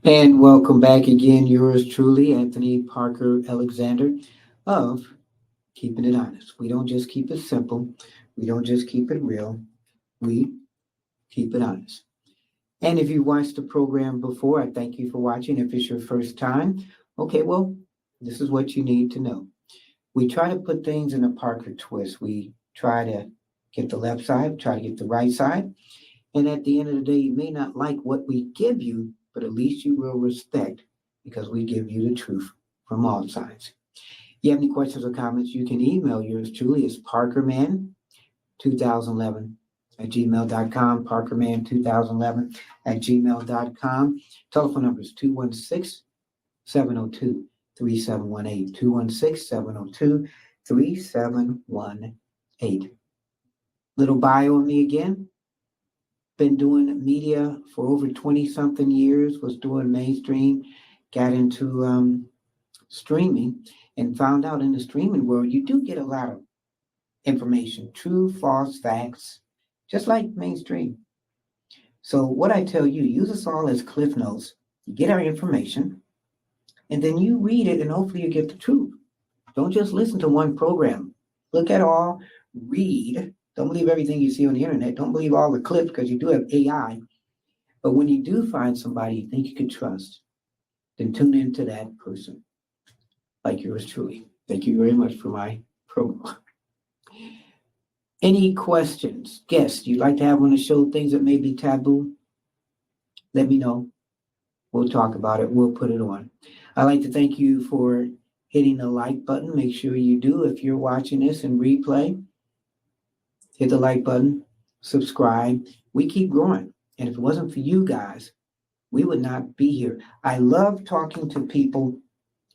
And welcome back again, yours truly, Anthony Parker Alexander of Keeping It Honest. We don't just keep it simple, we don't just keep it real, we keep it honest. And if you watched the program before, I thank you for watching. If it's your first time, okay, well, this is what you need to know. We try to put things in a Parker twist. We try to get the left side, try to get the right side. And at the end of the day, you may not like what we give you, but at least you will respect because we give you the truth from all sides. You have any questions or comments, you can email yours truly. It's parkerman2011 at gmail.com, parkerman2011 at gmail.com. Telephone number is 216 702 3718. 216 702 3718. Little bio on me again. Been doing media for over 20 something years, was doing mainstream, got into streaming, and found out in the streaming world, you do get a lot of information, true, false, facts, just like mainstream. So, what I tell you, use us all as cliff notes, you get our information, and then you read it, and hopefully you get the truth. Don't just listen to one program. Look at all, read. Don't believe everything you see on the internet. Don't believe all the clips because you do have AI. But when you do find somebody you think you can trust, then tune into that person, like yours truly. Thank you very much for my promo. Any questions, guests you'd like to have on the show, things that may be taboo? Let me know. We'll talk about it. We'll put it on. I'd like to thank you for hitting the like button. Make sure you do. If you're watching this in replay, hit the like button, subscribe. We keep growing. And if it wasn't for you guys, we would not be here. I love talking to people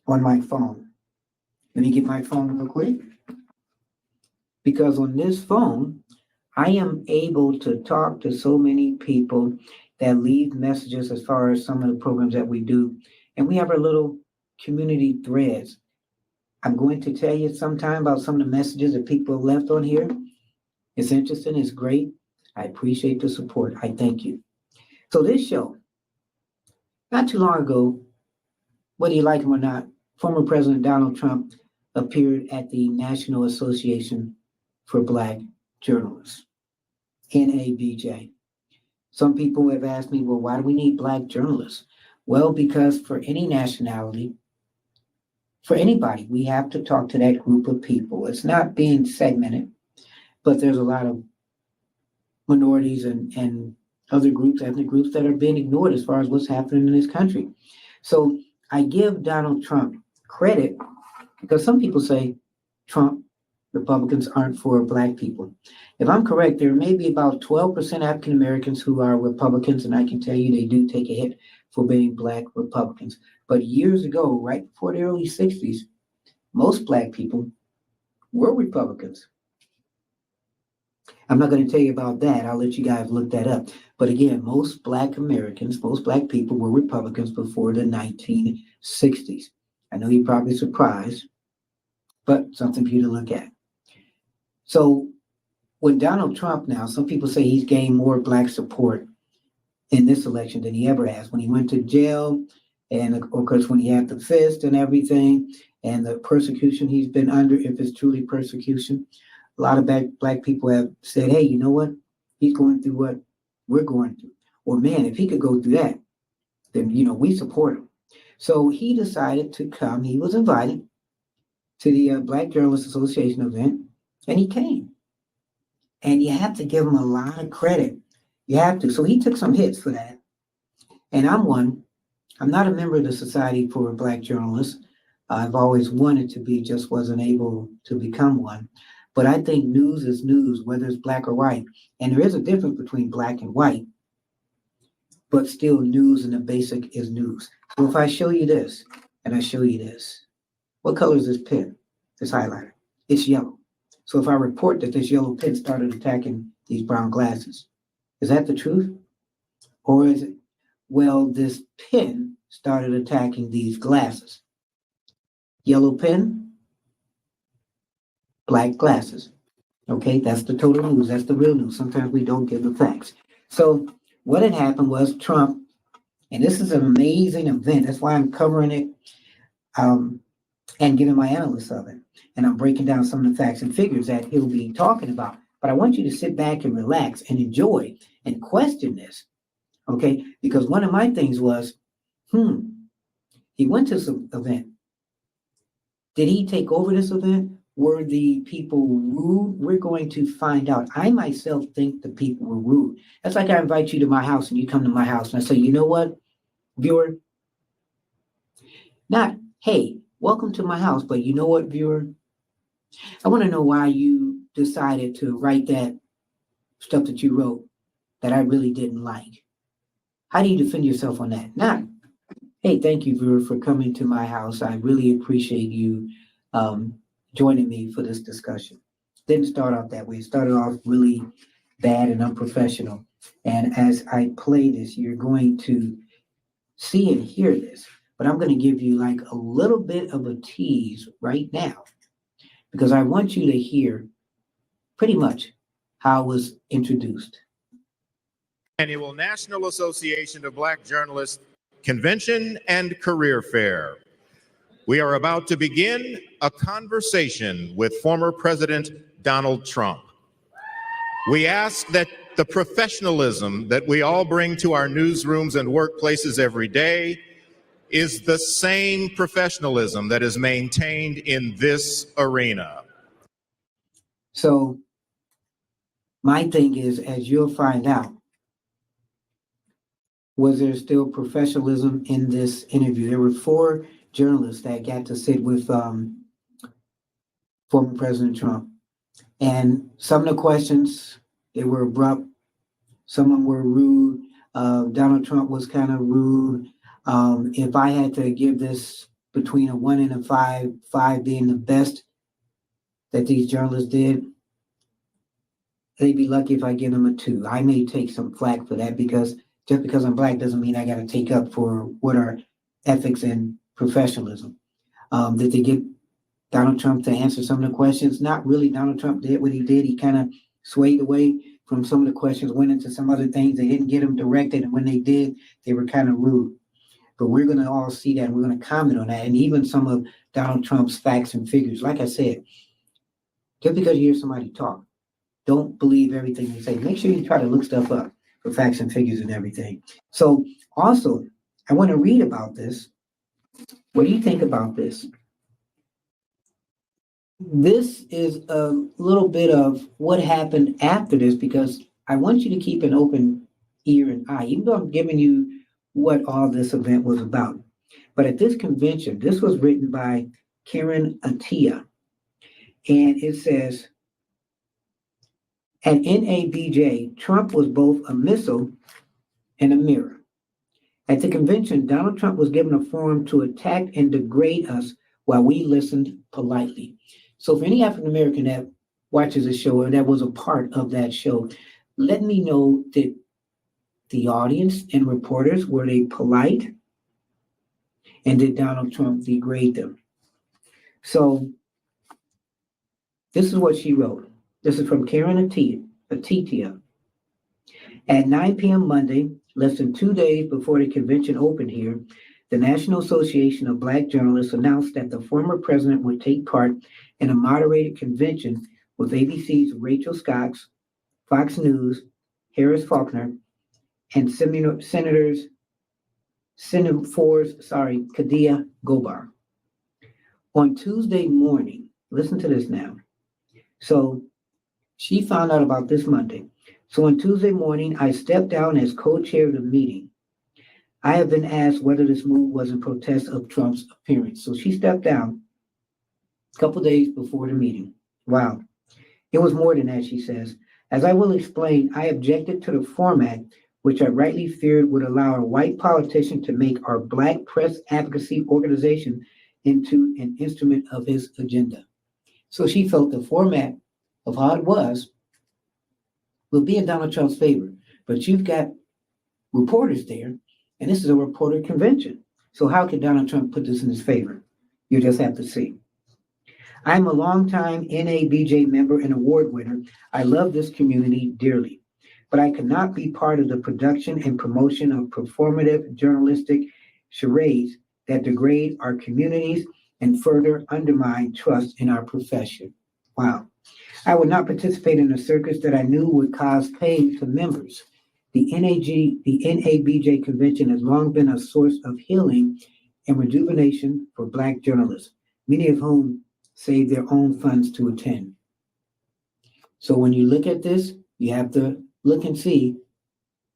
on my phone. Let me get my phone real quick. Because on this phone, I am able to talk to so many people that leave messages as far as some of the programs that we do. And we have our little community threads. I'm going to tell you sometime about some of the messages that people have left on here. It's interesting, it's great. I appreciate the support. I thank you. So this show, not too long ago, whether you like him or not, former President Donald Trump appeared at the National Association for Black Journalists, NABJ. Some people have asked me, well, why do we need Black journalists? Well, because for any nationality, for anybody, we have to talk to that group of people. It's not being segmented, but there's a lot of minorities and other groups, ethnic groups that are being ignored as far as what's happening in this country. So I give Donald Trump credit because some people say Trump Republicans aren't for Black people. If I'm correct, there may be about 12% African Americans who are Republicans, and I can tell you they do take a hit for being Black Republicans. But years ago, right before the early 60s, most Black people were Republicans. I'm not going to tell you about that. I'll let you guys look that up. But again, most Black Americans, most Black people were Republicans before the 1960s. I know you're probably surprised, but something for you to look at. So when Donald Trump now, some people say he's gained more Black support in this election than he ever has. When he went to jail, and of course, when he had the fist and everything, and the persecution he's been under, if it's truly persecution, a lot of Black people have said, hey, you know what? He's going through what we're going through. Or man, if he could go through that, then, we support him. So he decided to come. He was invited to the Black Journalists Association event, and he came. And you have to give him a lot of credit. You have to. So he took some hits for that. And I'm one. I'm not a member of the Society for Black Journalists. I've always wanted to be, just wasn't able to become one. But I think news is news, whether it's black or white. And there is a difference between black and white, but still news in the basic is news. So if I show you this, and I show you this, what color is this pen, this highlighter? It's yellow. So if I report that this yellow pen started attacking these brown glasses, is that the truth? Or is it, well, this pen started attacking these glasses? Yellow pen, black glasses. Okay, that's the total news. That's the real news. Sometimes we don't give the facts. So what had happened was Trump And this is an amazing event. That's why I'm covering it and giving my analysis of it. And I'm breaking down some of the facts and figures that he'll be talking about. But I want you to sit back and relax and enjoy and question this. Okay? Because one of my things was, he went to some event. Did he take over this event? Were the people rude? We're going to find out. I myself think the people were rude. That's like I invite you to my house and you come to my house and I say, you know what, viewer? Not, hey, welcome to my house, but you know what, viewer? I want to know why you decided to write that stuff that you wrote that I really didn't like. How do you defend yourself on that? Not, hey, thank you, viewer, for coming to my house. I really appreciate you joining me for this discussion. Didn't start off that way. It started off really bad and unprofessional. And as I play this, you're going to see and hear this. But I'm going to give you like a little bit of a tease right now because I want you to hear pretty much how it was introduced. Annual National Association of Black Journalists Convention and Career Fair. We are about to begin a conversation with former President Donald Trump. We ask that the professionalism that we all bring to our newsrooms and workplaces every day is the same professionalism that is maintained in this arena. So my thing is, as you'll find out, was there still professionalism in this interview? There were 4 journalists that got to sit with former President Trump. And some of the questions, they were abrupt. Some of them were rude. Donald Trump was kind of rude. If I had to give this between a 1 and a 5, 5 being the best that these journalists did, they'd be lucky if I give them a 2. I may take some flack for that because just because I'm black doesn't mean I got to take up for what are ethics and professionalism. Did they get Donald Trump to answer some of the questions? Not really. Donald Trump did what he did. He kind of swayed away from some of the questions, went into some other things. They didn't get him directed. And when they did, they were kind of rude. But we're going to all see that. And we're going to comment on that. And even some of Donald Trump's facts and figures. Like I said, just because you hear somebody talk, don't believe everything they say. Make sure you try to look stuff up for facts and figures and everything. So also, I want to read about this. What do you think about this? This is a little bit of what happened after this because I want you to keep an open ear and eye, even though I'm giving you what all this event was about. But at this convention, this was written by Karen Attia, and it says, at NABJ, Trump was both a missile and a mirror. At the convention, Donald Trump was given a forum to attack and degrade us while we listened politely. So for any African American that watches the show or that was a part of that show, let me know that the audience and reporters, were they polite? And did Donald Trump degrade them? So this is what she wrote. This is from Karen Attia. At 9 p.m. Monday, less than 2 days before the convention opened here, the National Association of Black Journalists announced that the former president would take part in a moderated convention with ABC's Rachel Cox, Fox News, Harris Faulkner, and Senators Kadia Gobar. On Tuesday morning, listen to this now. So she found out about this Monday. So on Tuesday morning, I stepped down as co-chair of the meeting. I have been asked whether this move was in protest of Trump's appearance. So she stepped down a couple days before the meeting. Wow. It was more than that, she says. As I will explain, I objected to the format, which I rightly feared would allow a white politician to make our Black press advocacy organization into an instrument of his agenda. So she felt the format of how it was will be in Donald Trump's favor. But you've got reporters there, and this is a reporter convention. So how can Donald Trump put this in his favor? You just have to see. I'm a longtime NABJ member and award winner. I love this community dearly. but I cannot be part of the production and promotion of performative journalistic charades that degrade our communities and further undermine trust in our profession. Wow. I would not participate in a circus that I knew would cause pain to members. The NABJ convention has long been a source of healing and rejuvenation for Black journalists, many of whom saved their own funds to attend. So when you look at this, you have to look and see,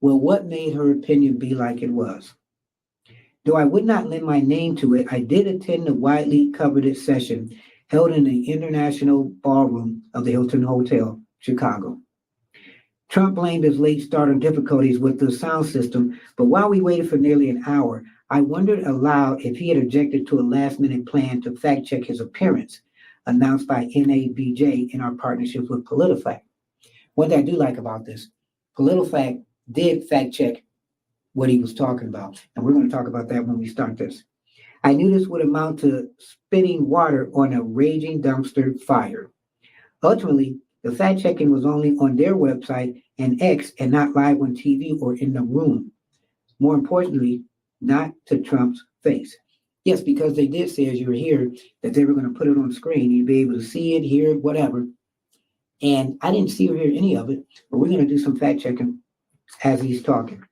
well, what made her opinion be like it was? Though I would not lend my name to it, I did attend the widely coveted session held in the International Ballroom of the Hilton Hotel, Chicago. Trump blamed his late start on difficulties with the sound system, but while we waited for nearly an hour, I wondered aloud if he had objected to a last-minute plan to fact-check his appearance, announced by NABJ in our partnership with PolitiFact. One thing I do like about this, PolitiFact did fact-check what he was talking about, and we're going to talk about that when we start this. I knew this would amount to spitting water on a raging dumpster fire. Ultimately, the fact-checking was only on their website and X and not live on TV or in the room. More importantly, not to Trump's face. Yes, because they did say, as you were here, that they were going to put it on screen. You'd be able to see it, hear it, whatever. And I didn't see or hear any of it, but we're going to do some fact-checking as he's talking.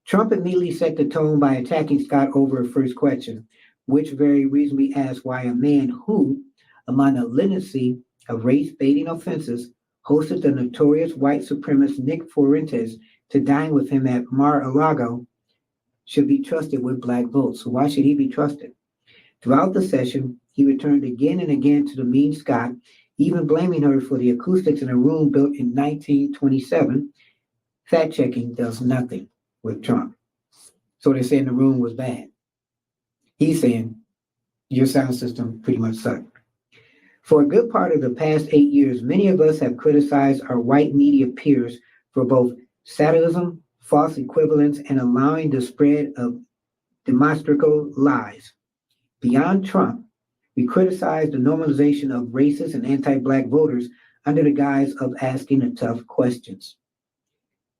Trump immediately set the tone by attacking Scott over a first question, which very reasonably asked why a man who, among a litany of race-baiting offenses, hosted the notorious white supremacist Nick Fuentes to dine with him at Mar-a-Lago, should be trusted with Black votes. So why should he be trusted? Throughout the session, he returned again and again to the mean Scott, even blaming her for the acoustics in a room built in 1927. Fact-checking does nothing with Trump. So they're saying the room was bad. He's saying your sound system pretty much sucked. For a good part of the past 8 years, many of us have criticized our white media peers for both satirism, false equivalence, and allowing the spread of demonstrable lies. Beyond Trump, we criticize the normalization of racist and anti-Black voters under the guise of asking the tough questions.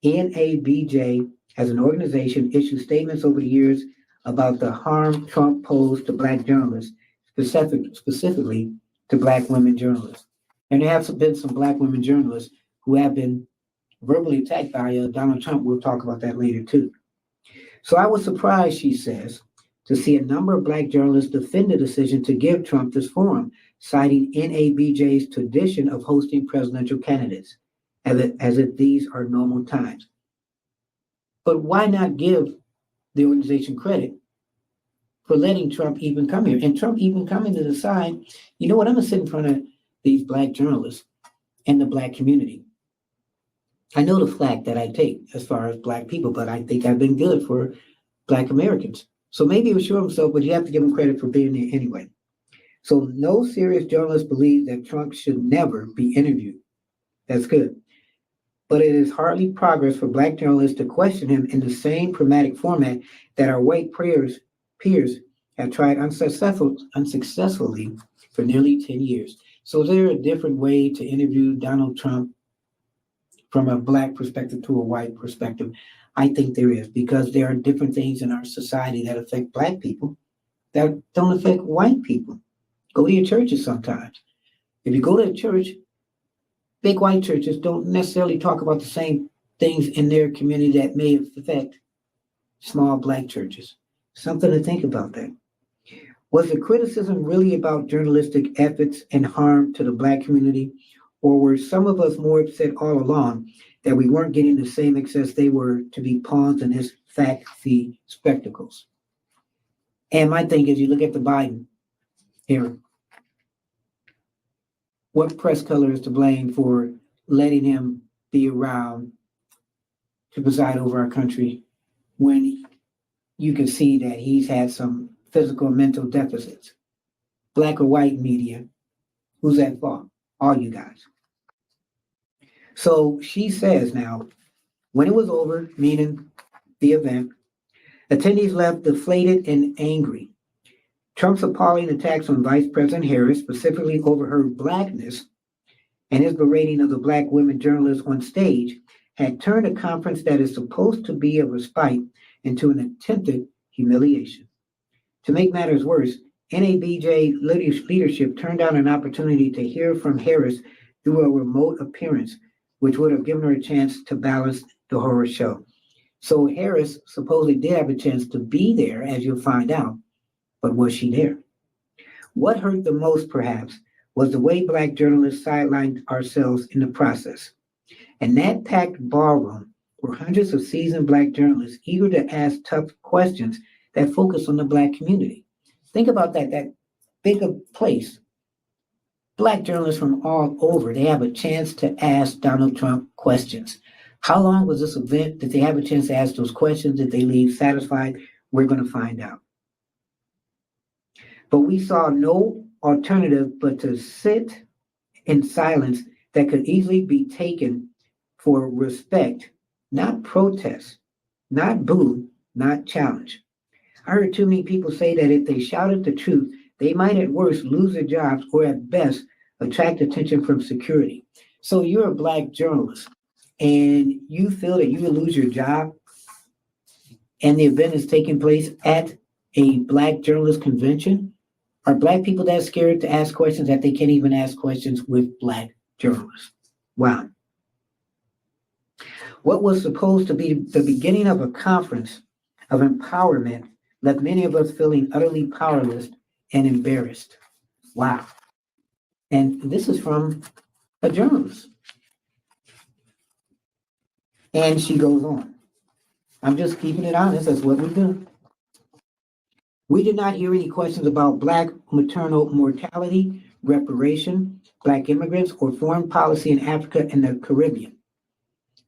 NABJ, as an organization, issued statements over the years about the harm Trump posed to Black journalists, specifically to Black women journalists. And there have been some Black women journalists who have been verbally attacked by Donald Trump. We'll talk about that later, too. So I was surprised, she says, to see a number of Black journalists defend the decision to give Trump this forum, citing NABJ's tradition of hosting presidential candidates, as if these are normal times. But why not give the organization credit for letting Trump even come here? And Trump even coming to decide, you know what, I'm going to sit in front of these Black journalists and the Black community. I know the flack that I take as far as Black people, but I think I've been good for Black Americans. So maybe he was sure of himself, but you have to give him credit for being there anyway. So no serious journalist believes that Trump should never be interviewed. That's good. But it is hardly progress for Black journalists to question him in the same pragmatic format that our white peers have tried unsuccessfully for nearly 10 years. So is there a different way to interview Donald Trump from a Black perspective to a white perspective? I think there is, because there are different things in our society that affect Black people that don't affect white people. Go to your churches sometimes. If you go to a church, big white churches don't necessarily talk about the same things in their community that may affect small Black churches. Something to think about that. Was the criticism really about journalistic efforts and harm to the Black community? Or were some of us more upset all along that we weren't getting the same access they were to be pawns in his fact-fee spectacles? And my thing is, you look at the Biden here. What press color is to blame for letting him be around to preside over our country when you can see that he's had some physical and mental deficits? Black or white media, who's at fault? All you guys. So she says now, when it was over, meaning the event, attendees left deflated and angry. Trump's appalling attacks on Vice President Harris, specifically over her Blackness, and his berating of the Black women journalists on stage, had turned a conference that is supposed to be a respite into an attempted humiliation. To make matters worse, NABJ leadership turned down an opportunity to hear from Harris through a remote appearance, which would have given her a chance to balance the horror show. So Harris supposedly did have a chance to be there, as you'll find out, but was she there? What hurt the most, perhaps, was the way Black journalists sidelined ourselves in the process. In that packed ballroom were hundreds of seasoned Black journalists eager to ask tough questions that focus on the Black community. Think about that big a place. Black journalists from all over, they have a chance to ask Donald Trump questions. How long was this event? Did they have a chance to ask those questions? Did they leave satisfied? We're going to find out. But we saw no alternative but to sit in silence that could easily be taken for respect, not protest, not boo, not challenge. I heard too many people say that if they shouted the truth, they might at worst lose their jobs or at best attract attention from security. So you're a Black journalist and you feel that you will lose your job and the event is taking place at a Black journalist convention. Are Black people that scared to ask questions that they can't even ask questions with Black journalists? Wow. What was supposed to be the beginning of a conference of empowerment left many of us feeling utterly powerless and embarrassed. Wow. And this is from a journalist. And she goes on. I'm just keeping it honest. That's what we do. We did not hear any questions about Black maternal mortality, reparation, Black immigrants, or foreign policy in Africa and the Caribbean.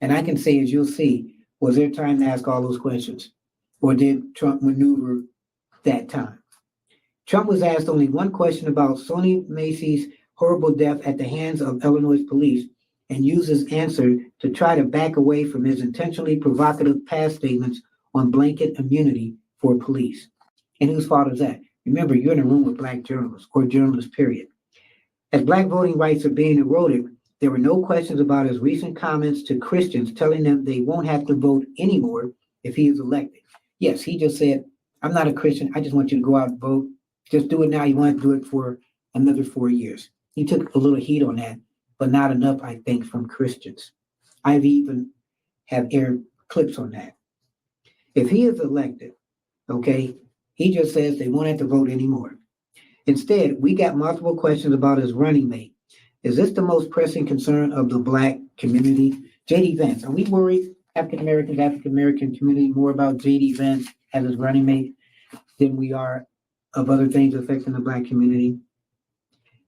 And I can say, as you'll see, was there time to ask all those questions? Or did Trump maneuver that time? Trump was asked only one question about Sonny Macy's horrible death at the hands of Illinois police and used his answer to try to back away from his intentionally provocative past statements on blanket immunity for police. And whose fault is that? Remember, you're in a room with Black journalists or journalists, period. As Black voting rights are being eroded, there were no questions about his recent comments to Christians telling them they won't have to vote anymore if he is elected. Yes, he just said, I'm not a Christian. I just want you to go out and vote. Just do it now. You want to do it for another 4 years. He took a little heat on that, but not enough, I think, from Christians. I've even have aired clips on that. If he is elected, okay, he just says they won't have to vote anymore. Instead, we got multiple questions about his running mate. Is this the most pressing concern of the Black community? J.D. Vance, are we worried, African-American community, more about J.D. Vance as his running mate than we are of other things affecting the Black community?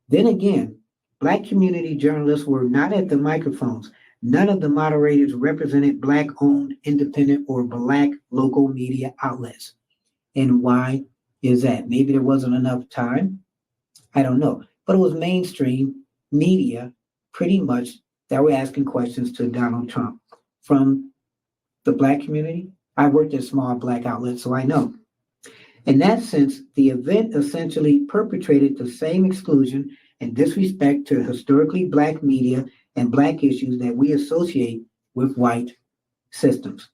Then again, Black community journalists were not at the microphones. None of the moderators represented Black-owned, independent, or Black local media outlets. And why is that? Maybe there wasn't enough time. I don't know. But it was mainstream media, pretty much, that were asking questions to Donald Trump from the Black community. I worked at small Black outlets, so I know. In that sense, the event essentially perpetrated the same exclusion and disrespect to historically Black media and Black issues that we associate with white systems.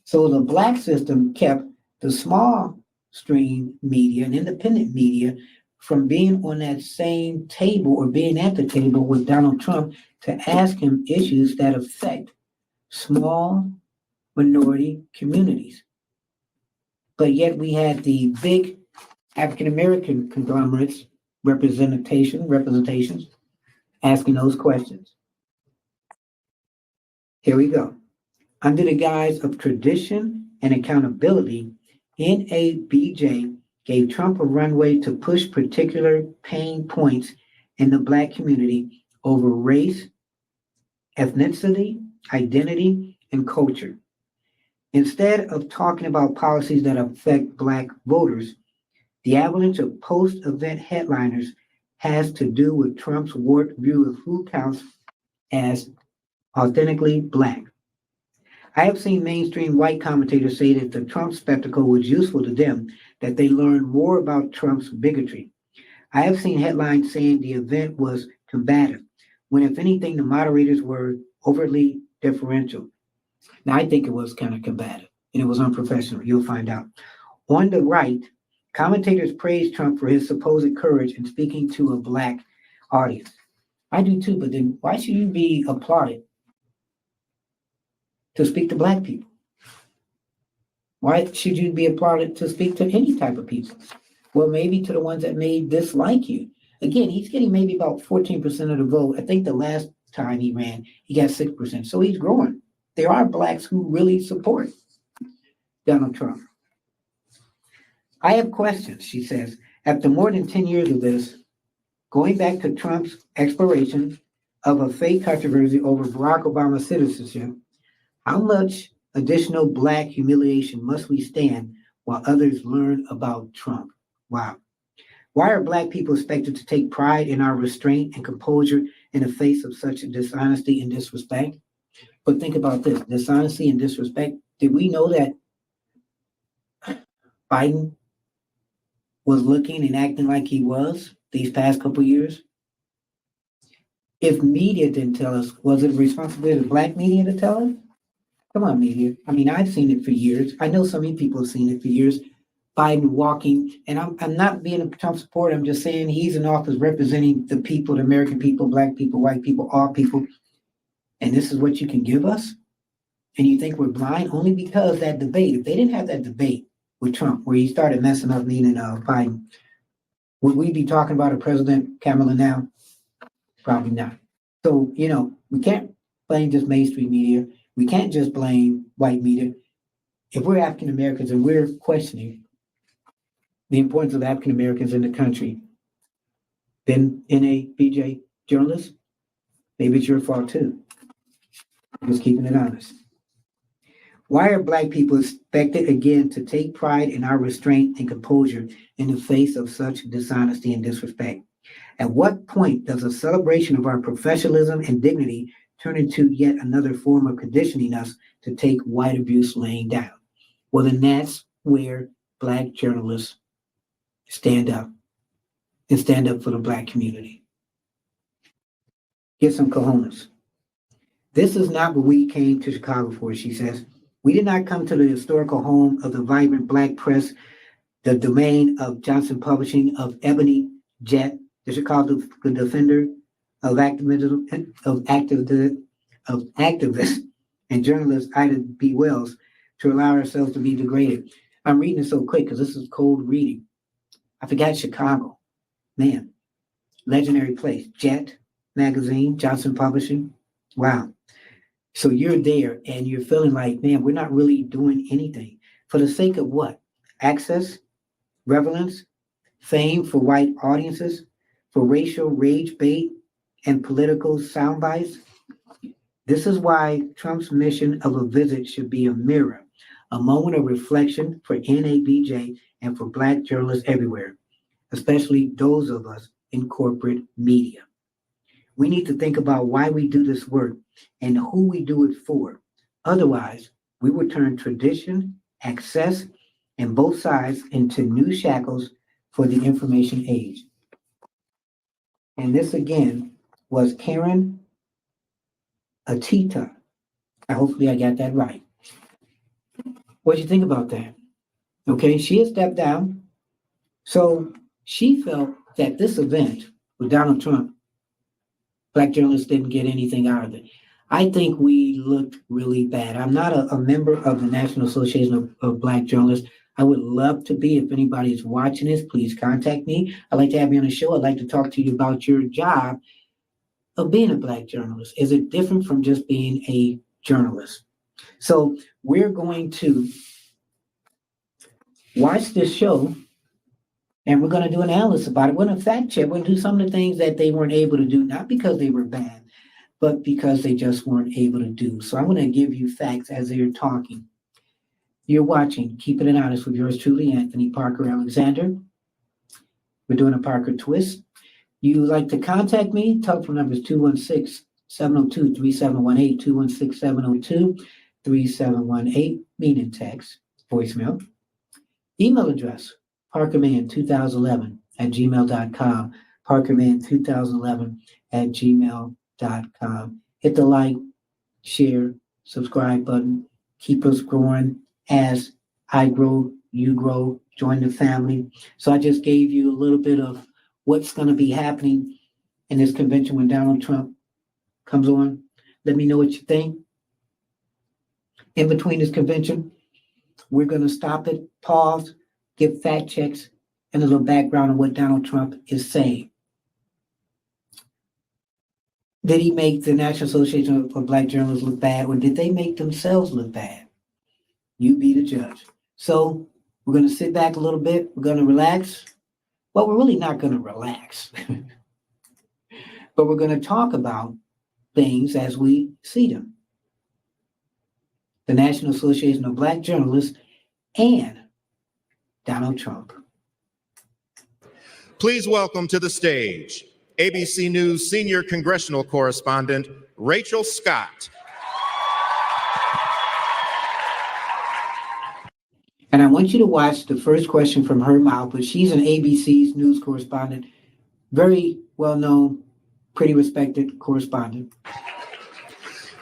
So the Black system kept the small stream media and independent media from being on that same table or being at the table with Donald Trump to ask him issues that affect small minority communities. But yet we had the big African American conglomerates representations asking those questions. Here we go. Under the guise of tradition and accountability, NABJ gave Trump a runway to push particular pain points in the Black community over race, ethnicity, identity, and culture. Instead of talking about policies that affect Black voters, the avalanche of post-event headliners has to do with Trump's warped view of who counts as authentically Black. I have seen mainstream white commentators say that the Trump spectacle was useful to them, that they learned more about Trump's bigotry. I have seen headlines saying the event was combative, when if anything, the moderators were overtly differential. Now, I think it was kind of combative and it was unprofessional. You'll find out. On the right, commentators praised Trump for his supposed courage in speaking to a black audience. I do too, but then why should you be applauded to speak to black people? Why should you be applauded to speak to any type of people? Well, maybe to the ones that may dislike you. Again, he's getting maybe about 14% of the vote. I think the last time he ran, he got 6%. So he's growing. There are blacks who really support Donald Trump. I have questions, she says. After more than 10 years of this, going back to Trump's exploration of a fake controversy over Barack Obama's citizenship, how much additional black humiliation must we stand while others learn about Trump? Wow. Why are black people expected to take pride in our restraint and composure in the face of such dishonesty and disrespect? But think about this, dishonesty and disrespect. Did we know that Biden was looking and acting like he was these past couple years? If media didn't tell us, was it a responsibility of black media to tell us? Come on, media. I mean, I've seen it for years. I know so many people have seen it for years. Biden walking, and I'm not being a Trump supporter. I'm just saying he's in office representing the people, the American people, black people, white people, all people. And this is what you can give us? And you think we're blind only because that debate, if they didn't have that debate with Trump, where he started messing up meaning Biden, would we be talking about a President Kamala now? Probably not. So, we can't blame just mainstream media. We can't just blame white media. If we're African Americans and we're questioning the importance of African Americans in the country, then NABJ journalists, maybe it's your fault too. Just keeping it honest. Why are black people expected again to take pride in our restraint and composure in the face of such dishonesty and disrespect? At what point does a celebration of our professionalism and dignity turn into yet another form of conditioning us to take white abuse laying down? Well, then that's where black journalists stand up and stand up for the black community. Get some cojones. This is not what we came to Chicago for, she says. We did not come to the historical home of the vibrant black press, the domain of Johnson Publishing, of Ebony Jet, the Chicago defender of activism, of activists and journalist Ida B. Wells, to allow ourselves to be degraded. I'm reading it so quick because this is cold reading. I forgot Chicago. Man, legendary place. Jet magazine, Johnson Publishing. Wow. So you're there and you're feeling like, man, we're not really doing anything. For the sake of what? Access, relevance, fame for white audiences, for racial rage bait and political sound bites. This is why Trump's mission of a visit should be a mirror, a moment of reflection for NABJ and for black journalists everywhere, especially those of us in corporate media. We need to think about why we do this work and who we do it for. Otherwise, we will turn tradition, access, and both sides into new shackles for the information age. And this again was Karen Atita. Hopefully I got that right. What do you think about that? Okay, she has stepped down. So she felt that this event with Donald Trump, black journalists didn't get anything out of it. I think we looked really bad. I'm not a member of the National Association of Black Journalists. I would love to be. If anybody is watching this, please contact me. I'd like to have you on the show. I'd like to talk to you about your job of being a black journalist. Is it different from just being a journalist? So we're going to watch this show and we're going to do an analysis about it. We're going to fact check. We're going to do some of the things that they weren't able to do, not because they were bad, but because they just weren't able to do. So I'm going to give you facts as they're talking. You're watching Keeping It Honest with yours truly, Anthony Parker Alexander. We're doing a Parker twist. You would like to contact me, telephone number is 216-702-3718, 216-702-3718, meaning text, voicemail. Email address, parkerman2011@gmail.com, parkerman2011@gmail.com. Hit the like, share, subscribe button. Keep us growing as I grow, you grow, join the family. So I just gave you a little bit of what's going to be happening in this convention when Donald Trump comes on. Let me know what you think. In between this convention, we're going to stop it, pause, give fact checks, and a little background on what Donald Trump is saying. Did he make the National Association of Black Journalists look bad, or did they make themselves look bad? You be the judge. So we're going to sit back a little bit. We're going to relax. Well, we're really not going to relax, but we're going to talk about things as we see them. The National Association of Black Journalists and Donald Trump. Please welcome to the stage ABC News senior congressional correspondent Rachel Scott. And I want you to watch the first question from her mouth, but she's an ABC's news correspondent, very well-known, pretty respected correspondent.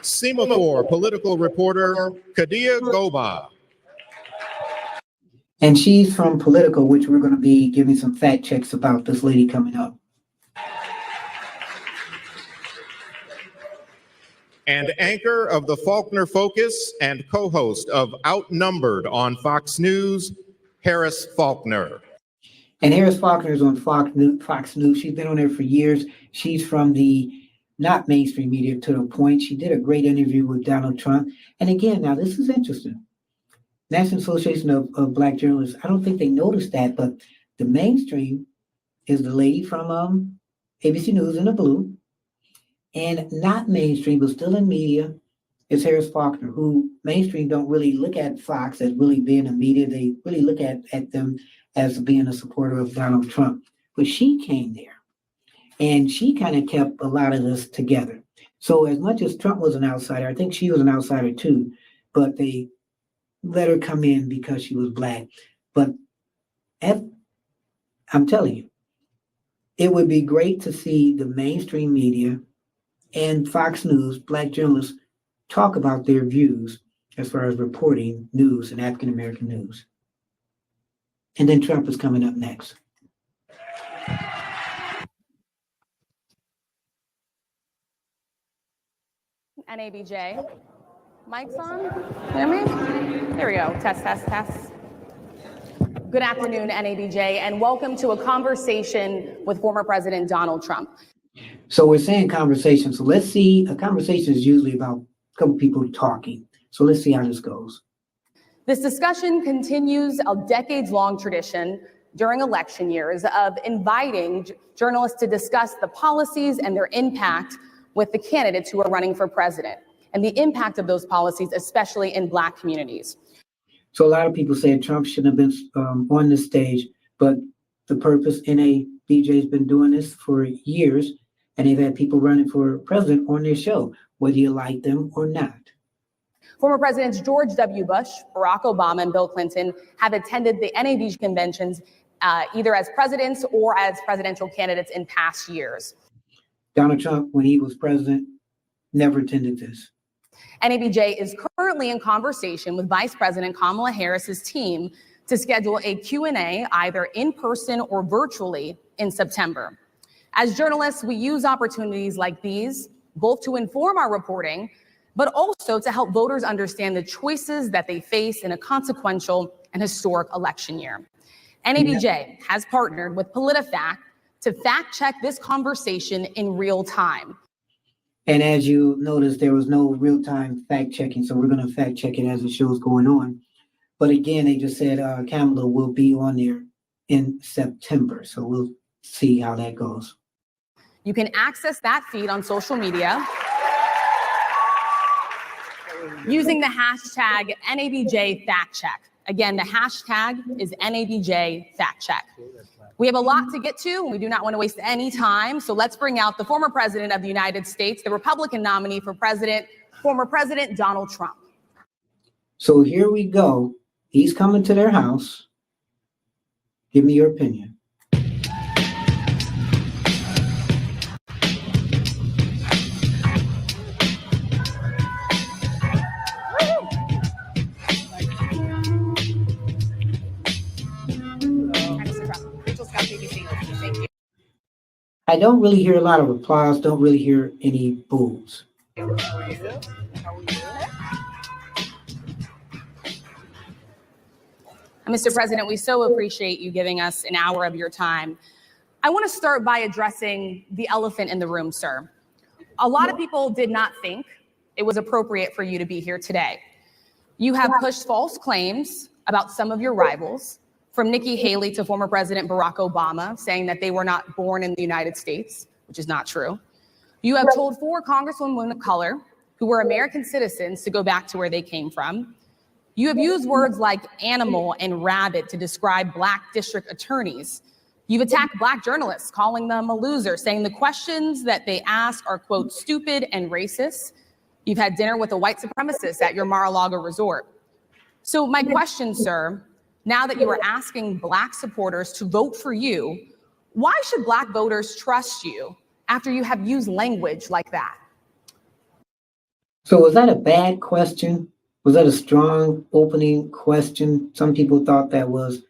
Semaphore political reporter Kadia Goba. And she's from Politico, which we're going to be giving some fact checks about this lady coming up. And anchor of the Faulkner Focus and co-host of Outnumbered on Fox News, Harris Faulkner. And Harris Faulkner is on Fox News. She's been on there for years. She's from the not mainstream media to the point. She did a great interview with Donald Trump. And again, now this is interesting. National Association of Black Journalists, I don't think they noticed that, but the mainstream is the lady from ABC News in the blue. And not mainstream, but still in media, is Harris Faulkner, who mainstream don't really look at Fox as really being a media. They really look at them as being a supporter of Donald Trump. But she came there, and she kind of kept a lot of this together. So as much as Trump was an outsider, I think she was an outsider too, but they let her come in because she was Black. But I'm telling you, it would be great to see the mainstream media and Fox News, Black journalists, talk about their views as far as reporting news and African-American news. And then Trump is coming up next. NABJ. Mic's on? Hear me? There we go. Test, test, test. Good afternoon, NABJ, and welcome to a conversation with former President Donald Trump. So we're saying conversation. So let's see. A conversation is usually about a couple people talking. So let's see how this goes. This discussion continues a decades-long tradition during election years of inviting journalists to discuss the policies and their impact with the candidates who are running for president and the impact of those policies, especially in Black communities. So a lot of people say Trump shouldn't have been on this stage, but the purpose, NABJ has been doing this for years, and they've had people running for president on their show, whether you like them or not. Former Presidents George W. Bush, Barack Obama, and Bill Clinton have attended the NABJ conventions either as presidents or as presidential candidates in past years. Donald Trump, when he was president, never attended this. NABJ is currently in conversation with Vice President Kamala Harris's team to schedule a Q&A either in person or virtually in September. As journalists, we use opportunities like these both to inform our reporting, but also to help voters understand the choices that they face in a consequential and historic election year. NABJ has partnered with PolitiFact to fact check this conversation in real time. And as you notice, there was no real-time fact checking, so we're going to fact check it as the show's going on. But again, they just said Kamala will be on there in September, so we'll see how that goes. You can access that feed on social media using the hashtag NABJFactCheck. Again, the hashtag is NABJFactCheck. We have a lot to get to, and we do not want to waste any time. So let's bring out the former president of the United States, the Republican nominee for president, former President Donald Trump. So here we go. He's coming to their house. Give me your opinion. I don't really hear a lot of applause, don't really hear any boos. Mr. President, we so appreciate you giving us an hour of your time. I want to start by addressing the elephant in the room, sir. A lot of people did not think it was appropriate for you to be here today. You have pushed false claims about some of your rivals, from Nikki Haley to former President Barack Obama, saying that they were not born in the United States, which is not true. You have told 4 congresswomen of color who were American citizens to go back to where they came from. You have used words like animal and rabid to describe Black district attorneys. You've attacked Black journalists, calling them a loser, saying the questions that they ask are, quote, stupid and racist. You've had dinner with a white supremacist at your Mar-a-Lago resort. So my question, sir, now that you are asking Black supporters to vote for you, why should Black voters trust you after you have used language like that? So was that a bad question? Was that a strong opening question? Some people thought that was,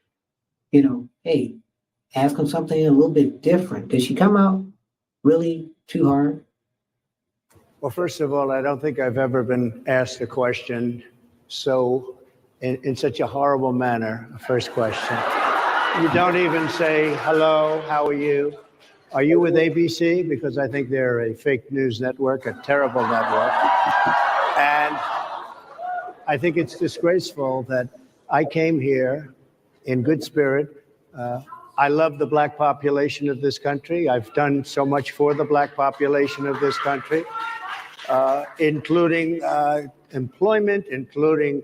hey, ask them something a little bit different. Did she come out really too hard? Well, first of all, I don't think I've ever been asked a question so in such a horrible manner. First question. You don't even say, hello, how are you? Are you with ABC? Because I think they're a fake news network, a terrible network. And I think it's disgraceful that I came here in good spirit. I love the Black population of this country. I've done so much for the Black population of this country, including employment, including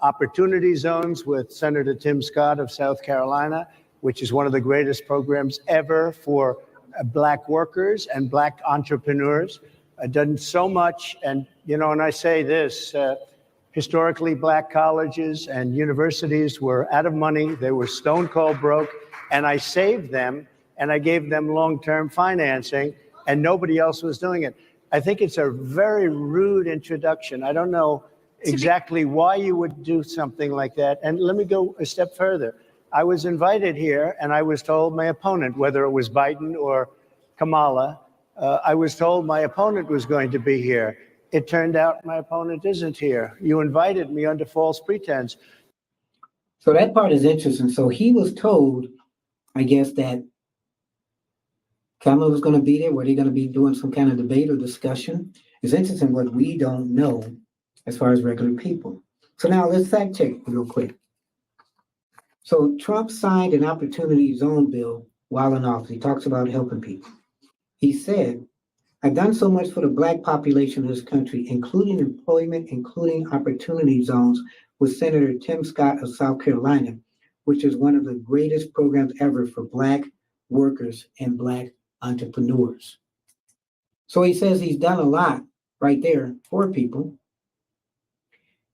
opportunity zones with Senator Tim Scott of South Carolina, which is one of the greatest programs ever for Black workers and Black entrepreneurs. I've done so much. And, and I say this, historically, Black colleges and universities were out of money. They were stone cold broke. And I saved them and I gave them long-term financing, and nobody else was doing it. I think it's a very rude introduction. I don't know exactly why you would do something like that. And let me go a step further. I was invited here and I was told my opponent, whether it was Biden or Kamala, I was told my opponent was going to be here. It turned out my opponent isn't here. You invited me under false pretense. So that part is interesting. So he was told, I guess, that Kamala was going to be there. Were they going to be doing some kind of debate or discussion? It's interesting what we don't know as far as regular people. So now let's fact check real quick. So Trump signed an opportunity zone bill while in office. He talks about helping people. He said, I've done so much for the Black population of this country, including employment, including opportunity zones with Senator Tim Scott of South Carolina, which is one of the greatest programs ever for Black workers and Black entrepreneurs. So he says he's done a lot right there for people.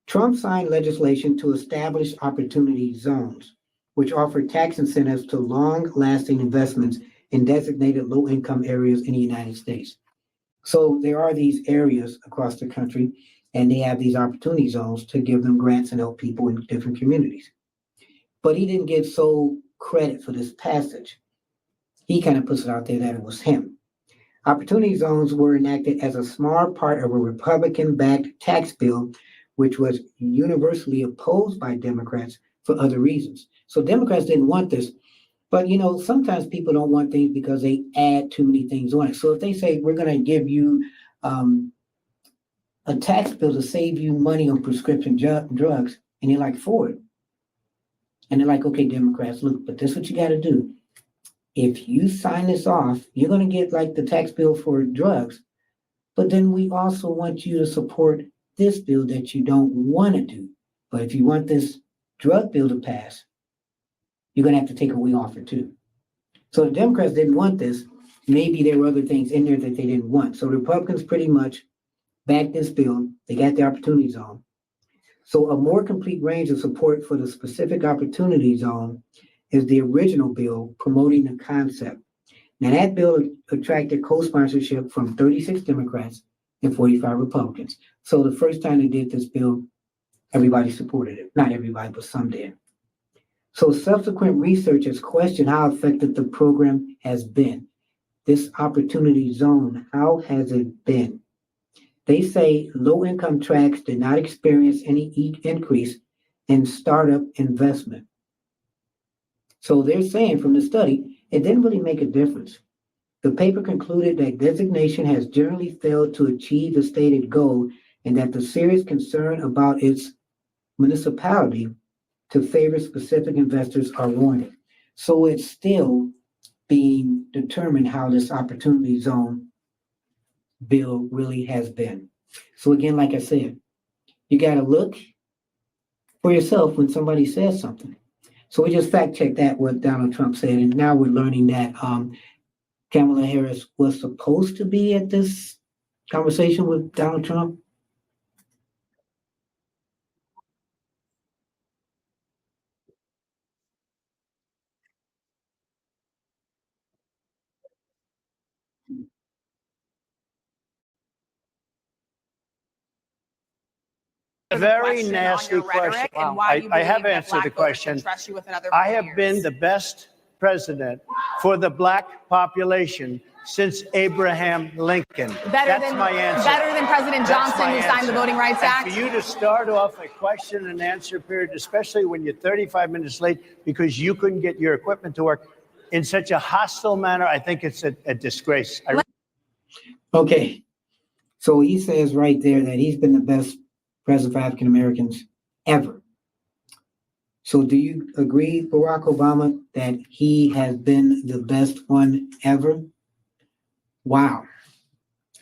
Trump signed legislation to establish opportunity zones, which offer tax incentives to long-lasting investments in designated low-income areas in the United States. So there are these areas across the country, and they have these opportunity zones to give them grants and help people in different communities. But he didn't give sole credit for this passage. He kind of puts it out there that it was him. Opportunity zones were enacted as a small part of a Republican-backed tax bill, which was universally opposed by Democrats for other reasons. So Democrats didn't want this. But, sometimes people don't want things because they add too many things on it. So if they say, we're going to give you a tax bill to save you money on prescription drugs, and you're like, for it. And they're like, okay, Democrats, look, but this is what you got to do. If you sign this off, you're going to get like the tax bill for drugs. But then we also want you to support this bill that you don't want to do. But if you want this drug bill to pass, you're going to have to take away off it too. So the Democrats didn't want this. Maybe there were other things in there that they didn't want. So the Republicans pretty much backed this bill. They got the opportunity zone. So a more complete range of support for the specific opportunity zone is the original bill promoting the concept. Now that bill attracted co-sponsorship from 36 Democrats and 45 Republicans. So the first time they did this bill, everybody supported it. Not everybody, but some did. So subsequent research has questioned how effective the program has been. This opportunity zone, how has it been? They say low-income tracts did not experience any increase in startup investment. So they're saying from the study, it didn't really make a difference. The paper concluded that designation has generally failed to achieve the stated goal and that the serious concern about its municipality to favor specific investors are warranted. So it's still being determined how this opportunity zone bill really has been. So again, like I said, you got to look for yourself when somebody says something. So we just fact checked that what Donald Trump said, and now we're learning that Kamala Harris was supposed to be at this conversation with Donald Trump. Very nasty question. And why you I believe have that answered Black the voters question. can trust you with another I 4 have years. been the best president for the Black population since Abraham Lincoln. That's my answer. Better than President That's Johnson, my who signed the answer. Voting Rights And Act. for you to start off a question and answer period, especially when you're 35 minutes late because you couldn't get your equipment to work in such a hostile manner, I think it's a disgrace. Okay, so he says right there that he's been the best president for African Americans ever. So do you agree, Barack Obama, that he has been the best one ever? Wow.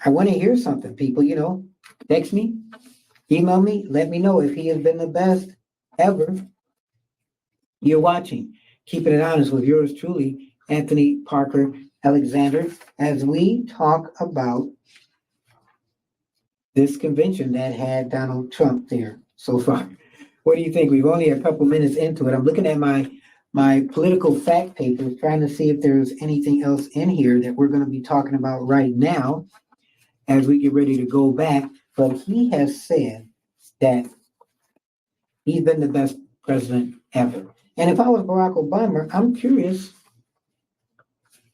I want to hear something, people, text me, email me, let me know if he has been the best ever. You're watching Keeping It Honest with yours truly, Anthony Parker Alexander, as we talk about this convention that had Donald Trump there so far. What do you think? We've only a couple minutes into it. I'm looking at my political fact papers, trying to see if there's anything else in here that we're going to be talking about right now as we get ready to go back. But he has said that he's been the best president ever. And if I was Barack Obama, I'm curious,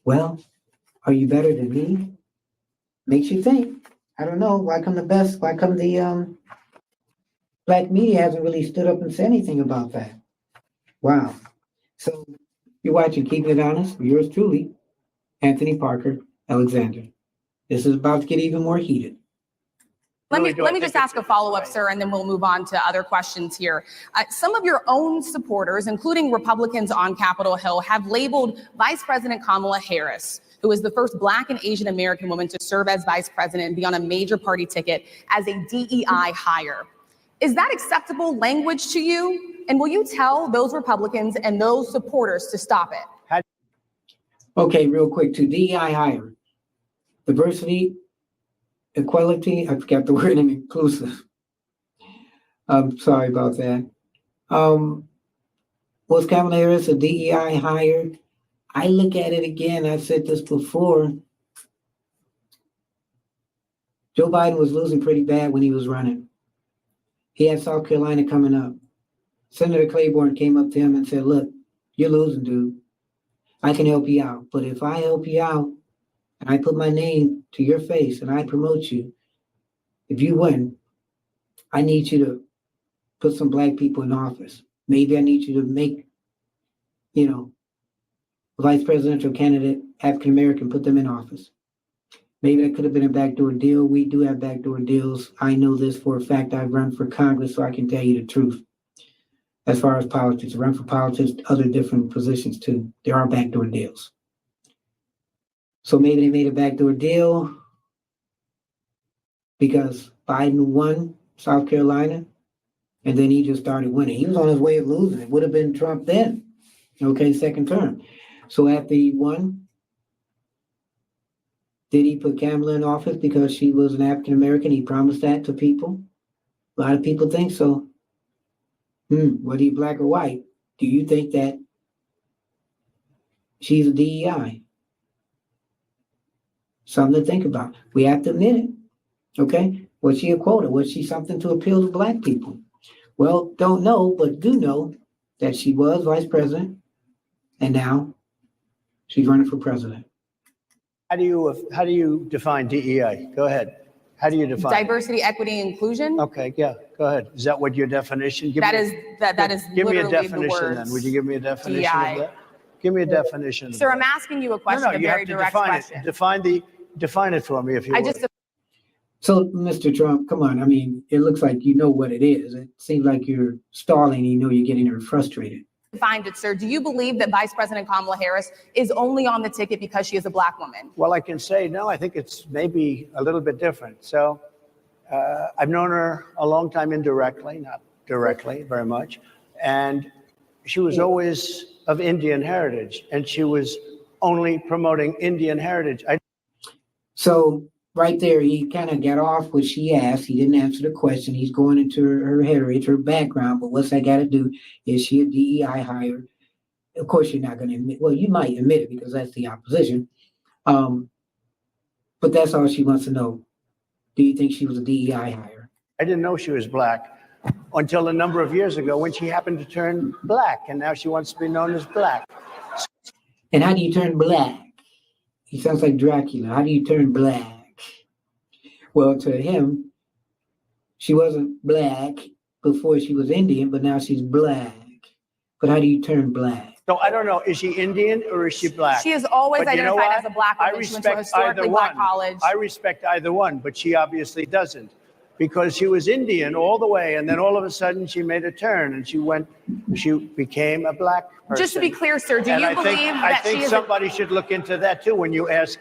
well, are you better than me? Makes you think. I don't know. Why come the best? Why come the black media hasn't really stood up and said anything about that? Wow. So you're watching Keeping It Honest with yours truly, Anthony Parker Alexander. This is about to get even more heated. Let me just ask a follow-up, sir, and then we'll move on to other questions here. Some of your own supporters, including Republicans on Capitol Hill, have labeled Vice President Kamala Harris, who is the first Black and Asian American woman to serve as vice president and be on a major party ticket, as a DEI hire. Is that acceptable language to you? And will you tell those Republicans and those supporters to stop it? Okay, real quick, to DEI hire. Diversity, equality, I forgot the word, and inclusive. I'm sorry about that. Was Kamala Harris a DEI hire? I look at it again, I've said this before. Joe Biden was losing pretty bad when he was running. He had South Carolina coming up. Senator Claiborne came up to him and said, look, you're losing, dude. I can help you out. But if I help you out and I put my name to your face and I promote you, if you win, I need you to put some Black people in office. Maybe I need you to make, vice presidential candidate, African American, put them in office. Maybe that could have been a backdoor deal. We do have backdoor deals. I know this for a fact. I've run for Congress, so I can tell you the truth. As far as politics, I run for politics, other different positions too. There are backdoor deals. So maybe they made a backdoor deal because Biden won South Carolina, and then he just started winning. He was on his way of losing. It would have been Trump then. Okay, second term. So after he won, did he put Kamala in office because she was an African American? He promised that to people. A lot of people think so. Whether you're Black or white, do you think that she's a DEI? Something to think about. We have to admit it. Okay? Was she a quota? Was she something to appeal to Black people? Well, don't know, but do know that she was vice president, and now she's running for president. How do you define DEI? Go ahead. How do you define it? Diversity, equity, inclusion. Okay, yeah, go ahead. Is that what your definition? That is Give me a literally the definition words. then. Would you give me a definition DEI. of that? Give me a definition. Sir, of I'm that. asking you a question, No, a you have very to direct define question. it. Define it for me if you I would. just So, Mr. Trump, come on. I mean, it looks like you know what it is. It seems like you're stalling. You know you're getting her frustrated. defined it, sir. Do you believe that Vice President Kamala Harris is only on the ticket because she is a black woman? Well, I can say no. I think it's maybe a little bit different. So I've known her a long time indirectly, not directly very much. And she was always of Indian heritage, and she was only promoting Indian heritage. So right there, he kind of got off what she asked. He didn't answer the question. He's going into her heritage, her background. But what's that got to do? Is she a DEI hire? Of course, you're not going to admit. Well, you might admit it because that's the opposition. But that's all she wants to know. Do you think she was a DEI hire? I didn't know she was black until a number of years ago when she happened to turn black, and now she wants to be known as black. And how do you turn black? He sounds like Dracula. How do you turn black? Well, to him, she wasn't black before she was Indian, but now she's black. But how do you turn black? So I don't know, is she Indian or is she black? She is always But you know identified what? as a black I woman. She went to a respect either historically black one. college. I respect either one, but she obviously doesn't, because she was Indian all the way, and then all of a sudden she made a turn and she became a black person. Just to be clear, sir, do And you I believe think, that I think she is somebody should look into that too when you ask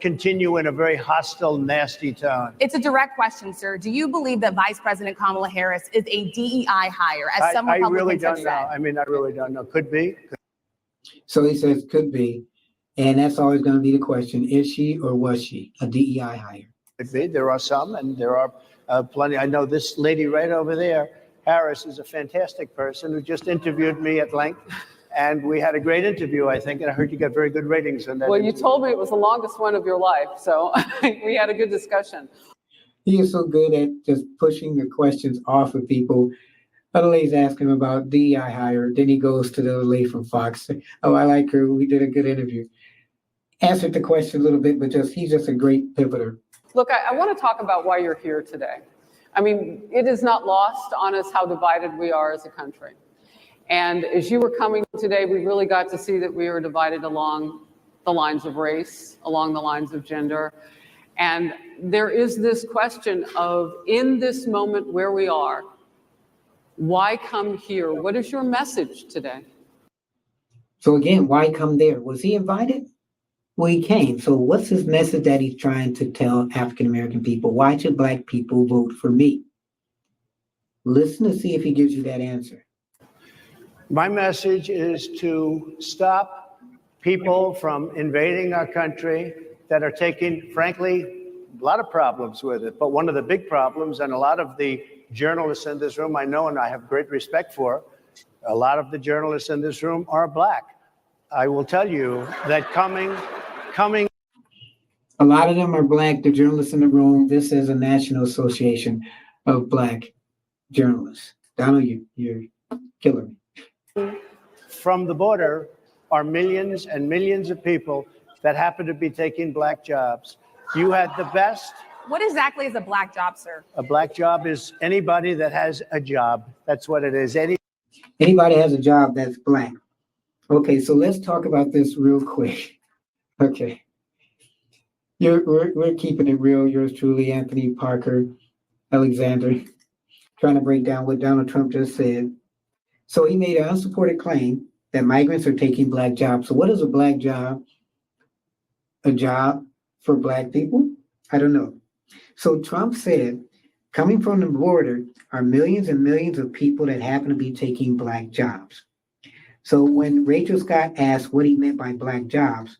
continue in a very hostile, nasty tone. It's a direct question, sir. Do you believe that Vice President Kamala Harris is a DEI hire, as some I Republicans really don't have know. said? I mean, I really don't know. Could be. So he says could be. And that's always going to be the question. Is she or was she a DEI hire? Could be. There are some, and there are plenty. I know this lady right over there, Harris, is a fantastic person who just interviewed me at length. And we had a great interview, I think, and I heard you got very good ratings on that. Well, you interview. told me it was the longest one of your life, so we had a good discussion. He is so good at just pushing the questions off of people. Other lady's asking about DEI hire. Then he goes to the other lady from Fox. Oh, I like her. We did a good interview. Answered the question a little bit, but he's just a great pivoter. Look, I want to talk about why you're here today. I mean, it is not lost on us how divided we are as a country. And as you were coming today, we really got to see that we are divided along the lines of race, along the lines of gender. And there is this question of, in this moment where we are, why come here? What is your message today? So again, why come there? Was he invited? Well, he came. So what's his message that he's trying to tell African-American people? Why should Black people vote for me? Listen to see if he gives you that answer. My message is to stop people from invading our country that are taking, frankly, a lot of problems with it. But one of the big problems, and a lot of the journalists in this room I know and I have great respect for, a lot of the journalists in this room are Black. I will tell you that coming. A lot of them are Black, the journalists in the room. This is a National Association of Black Journalists. Donald, you're killing me. From the border are millions and millions of people that happen to be taking Black jobs. You had the best. What exactly is a black job, sir? A Black job is anybody that has a job. That's what it is. Anybody has a job that's Black. Okay, so let's talk about this real quick. Okay. We're keeping it real. Yours truly, Anthony Parker Alexander, trying to break down what Donald Trump just said. So he made an unsupported claim that migrants are taking Black jobs. So what is a Black job? A job for Black people? I don't know. So Trump said, coming from the border are millions and millions of people that happen to be taking Black jobs. So when Rachel Scott asked what he meant by Black jobs,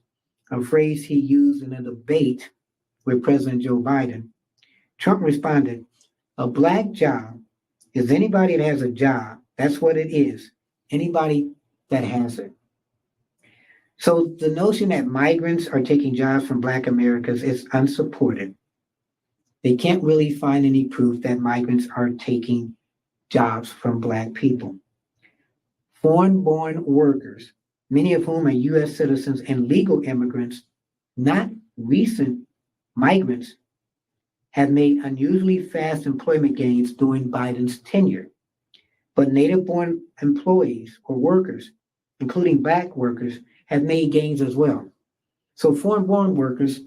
a phrase he used in a debate with President Joe Biden, Trump responded, a Black job is anybody that has a job. That's what it is. Anybody that has it. So the notion that migrants are taking jobs from Black Americans is unsupported. They can't really find any proof that migrants are taking jobs from Black people. Foreign-born workers, many of whom are U.S. citizens and legal immigrants, not recent migrants, have made unusually fast employment gains during Biden's tenure. But native-born employees or workers, including Black workers, have made gains as well. So foreign-born workers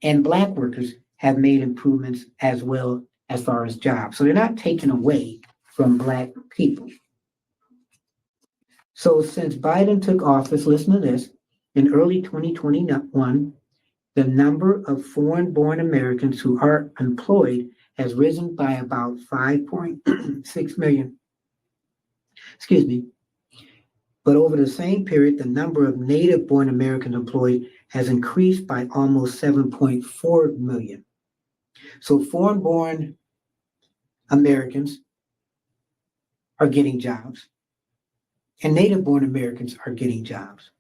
and Black workers have made improvements as well as far as jobs. So they're not taken away from Black people. So since Biden took office, listen to this, in early 2021, the number of foreign-born Americans who are employed has risen by about 5.6 million. Excuse me. But over the same period, the number of native-born Americans employed has increased by almost 7.4 million. So foreign-born Americans are getting jobs, and native-born Americans are getting jobs.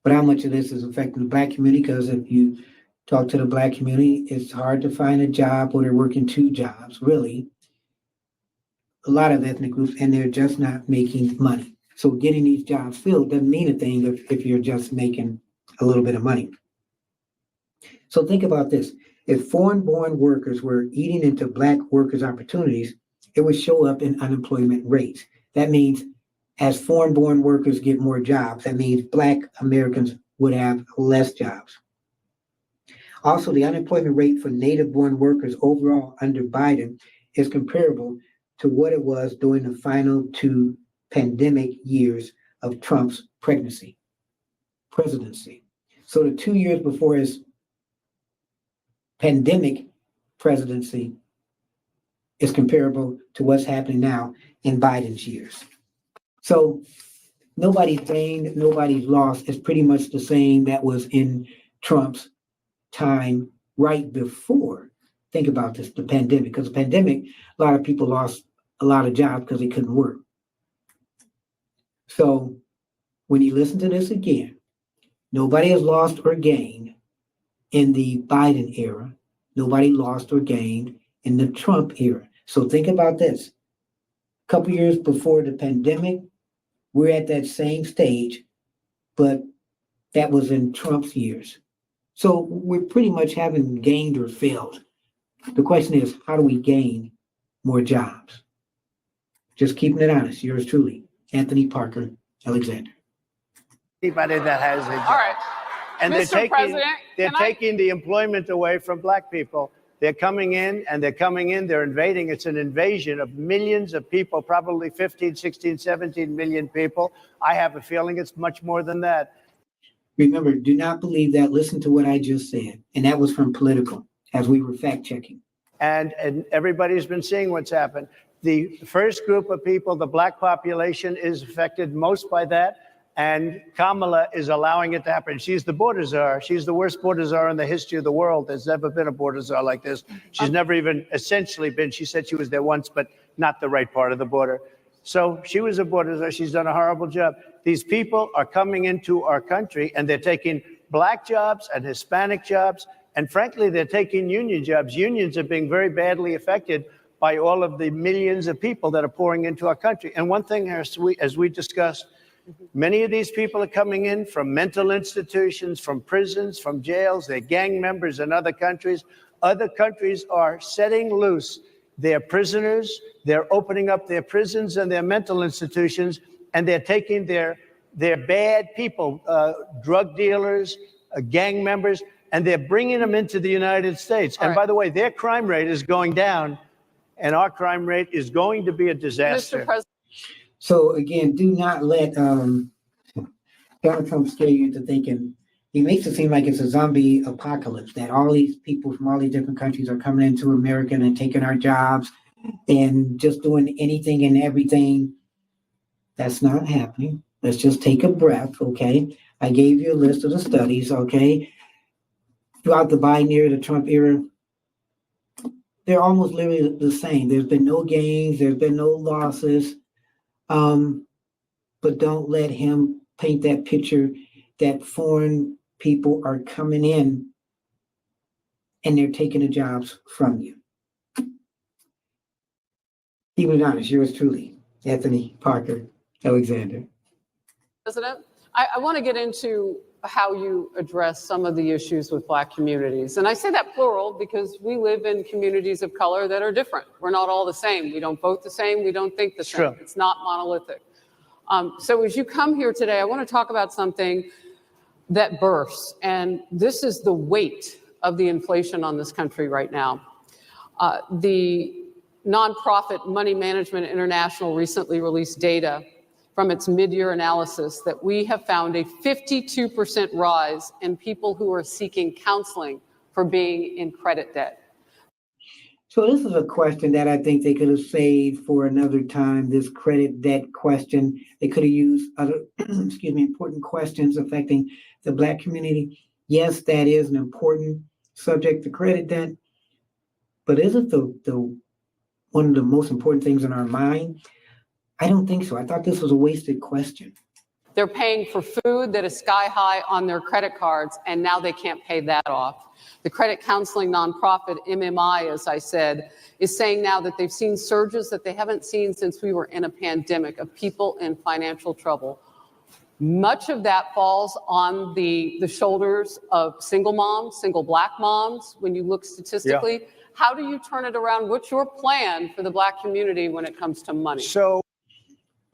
But how much of this is affecting the Black community? Because if you talk to the Black community, it's hard to find a job where they're working two jobs, really. A lot of ethnic groups, and they're just not making money. So getting these jobs filled doesn't mean a thing if you're just making a little bit of money. So think about this. If foreign-born workers were eating into Black workers' opportunities, it would show up in unemployment rates. That means as foreign-born workers get more jobs, that means Black Americans would have less jobs. Also, the unemployment rate for native-born workers overall under Biden is comparable to what it was during the final two pandemic years of Trump's presidency. So the 2 years before his pandemic presidency is comparable to what's happening now in Biden's years. So nobody's gained, nobody's lost. It's pretty much the same that was in Trump's time right before. Think about this, the pandemic. Because the pandemic, a lot of people lost a lot of jobs because they couldn't work. So when you listen to this again, nobody has lost or gained in the Biden era. Nobody lost or gained in the Trump era. So think about this. A couple years before the pandemic, we're at that same stage, but that was in Trump's years. So we pretty much haven't gained or failed. The question is, how do we gain more jobs? Just keeping it honest. Yours truly, Anthony Parker Alexander. Anybody that has a job. All right. And Mr. President, they're taking the employment away from Black people. They're coming in, they're invading. It's an invasion of millions of people, probably 15, 16, 17 million people. I have a feeling it's much more than that. Remember, do not believe that. Listen to what I just said. And that was from Political, as we were fact checking. And everybody's been seeing what's happened. The first group of people, the Black population, is affected most by that. And Kamala is allowing it to happen. She's the border czar. She's the worst border czar in the history of the world. There's never been a border czar like this. She's never even essentially been. She said she was there once, but not the right part of the border. So she was a border czar. She's done a horrible job. These people are coming into our country, and they're taking Black jobs and Hispanic jobs. And frankly, they're taking union jobs. Unions are being very badly affected by all of the millions of people that are pouring into our country. And one thing, as we discussed, many of these people are coming in from mental institutions, from prisons, from jails. They're gang members in other countries. Other countries are setting loose their prisoners. They're opening up their prisons and their mental institutions, and they're taking their bad people, drug dealers, gang members, and they're bringing them into the United States. And by the way, their crime rate is going down, and our crime rate is going to be a disaster. Mr. President. So again, do not let Donald Trump scare you into thinking. He makes it seem like it's a zombie apocalypse, that all these people from all these different countries are coming into America and taking our jobs and just doing anything and everything. That's not happening. Let's just take a breath, okay? I gave you a list of the studies, okay? Throughout the Biden era, the Trump era, they're almost literally the same. There's been no gains, there's been no losses. But don't let him paint that picture that foreign people are coming in and they're taking the jobs from you. Keep it honest, yours truly, Anthony Parker Alexander. President, I want to get into how you address some of the issues with Black communities. And I say that plural because we live in communities of color that are different. We're not all the same. We don't vote the same. We don't think the same. True. It's not monolithic. So as you come here today, I want to talk about something that bursts, and this is the weight of the inflation on this country right now. The nonprofit Money Management International recently released data from its mid-year analysis that we have found a 52% rise in people who are seeking counseling for being in credit debt. So this is a question that I think they could have saved for another time, this credit debt question. They could have used other, important questions affecting the Black community. Yes, that is an important subject, the credit debt, but is it the one of the most important things in our mind? I don't think so. I thought this was a wasted question. They're paying for food that is sky high on their credit cards, and now they can't pay that off. The credit counseling nonprofit MMI, as I said, is saying now that they've seen surges that they haven't seen since we were in a pandemic of people in financial trouble. Much of that falls on the shoulders of single moms, single Black moms, when you look statistically. Yeah. How do you turn it around? What's your plan for the Black community when it comes to money?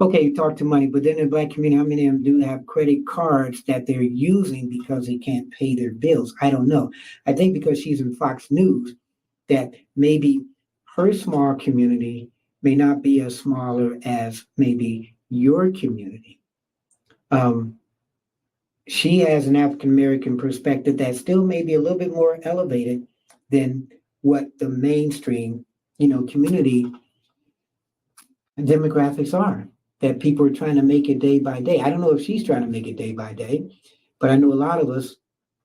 Okay, you talk to money, but then in the Black community, how many of them do have credit cards that they're using because they can't pay their bills? I don't know. I think because she's in Fox News, that maybe her small community may not be as smaller as maybe your community. She has an African-American perspective that still may be a little bit more elevated than what the mainstream, community demographics are, that people are trying to make it day by day. I don't know if she's trying to make it day by day, but I know a lot of us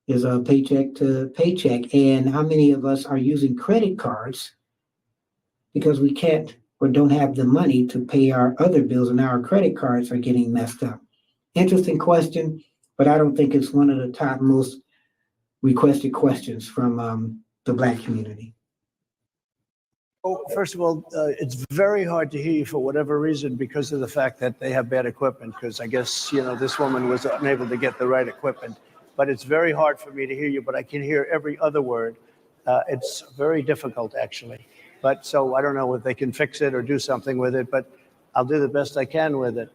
is a paycheck to paycheck. And how many of us are using credit cards because we can't or don't have the money to pay our other bills, and now our credit cards are getting messed up? Interesting question, but I don't think it's one of the top most requested questions from the Black community. Oh, first of all, it's very hard to hear you for whatever reason because of the fact that they have bad equipment, because I guess, this woman was unable to get the right equipment. But it's very hard for me to hear you, but I can hear every other word. It's very difficult, actually. But so I don't know if they can fix it or do something with it, but I'll do the best I can with it.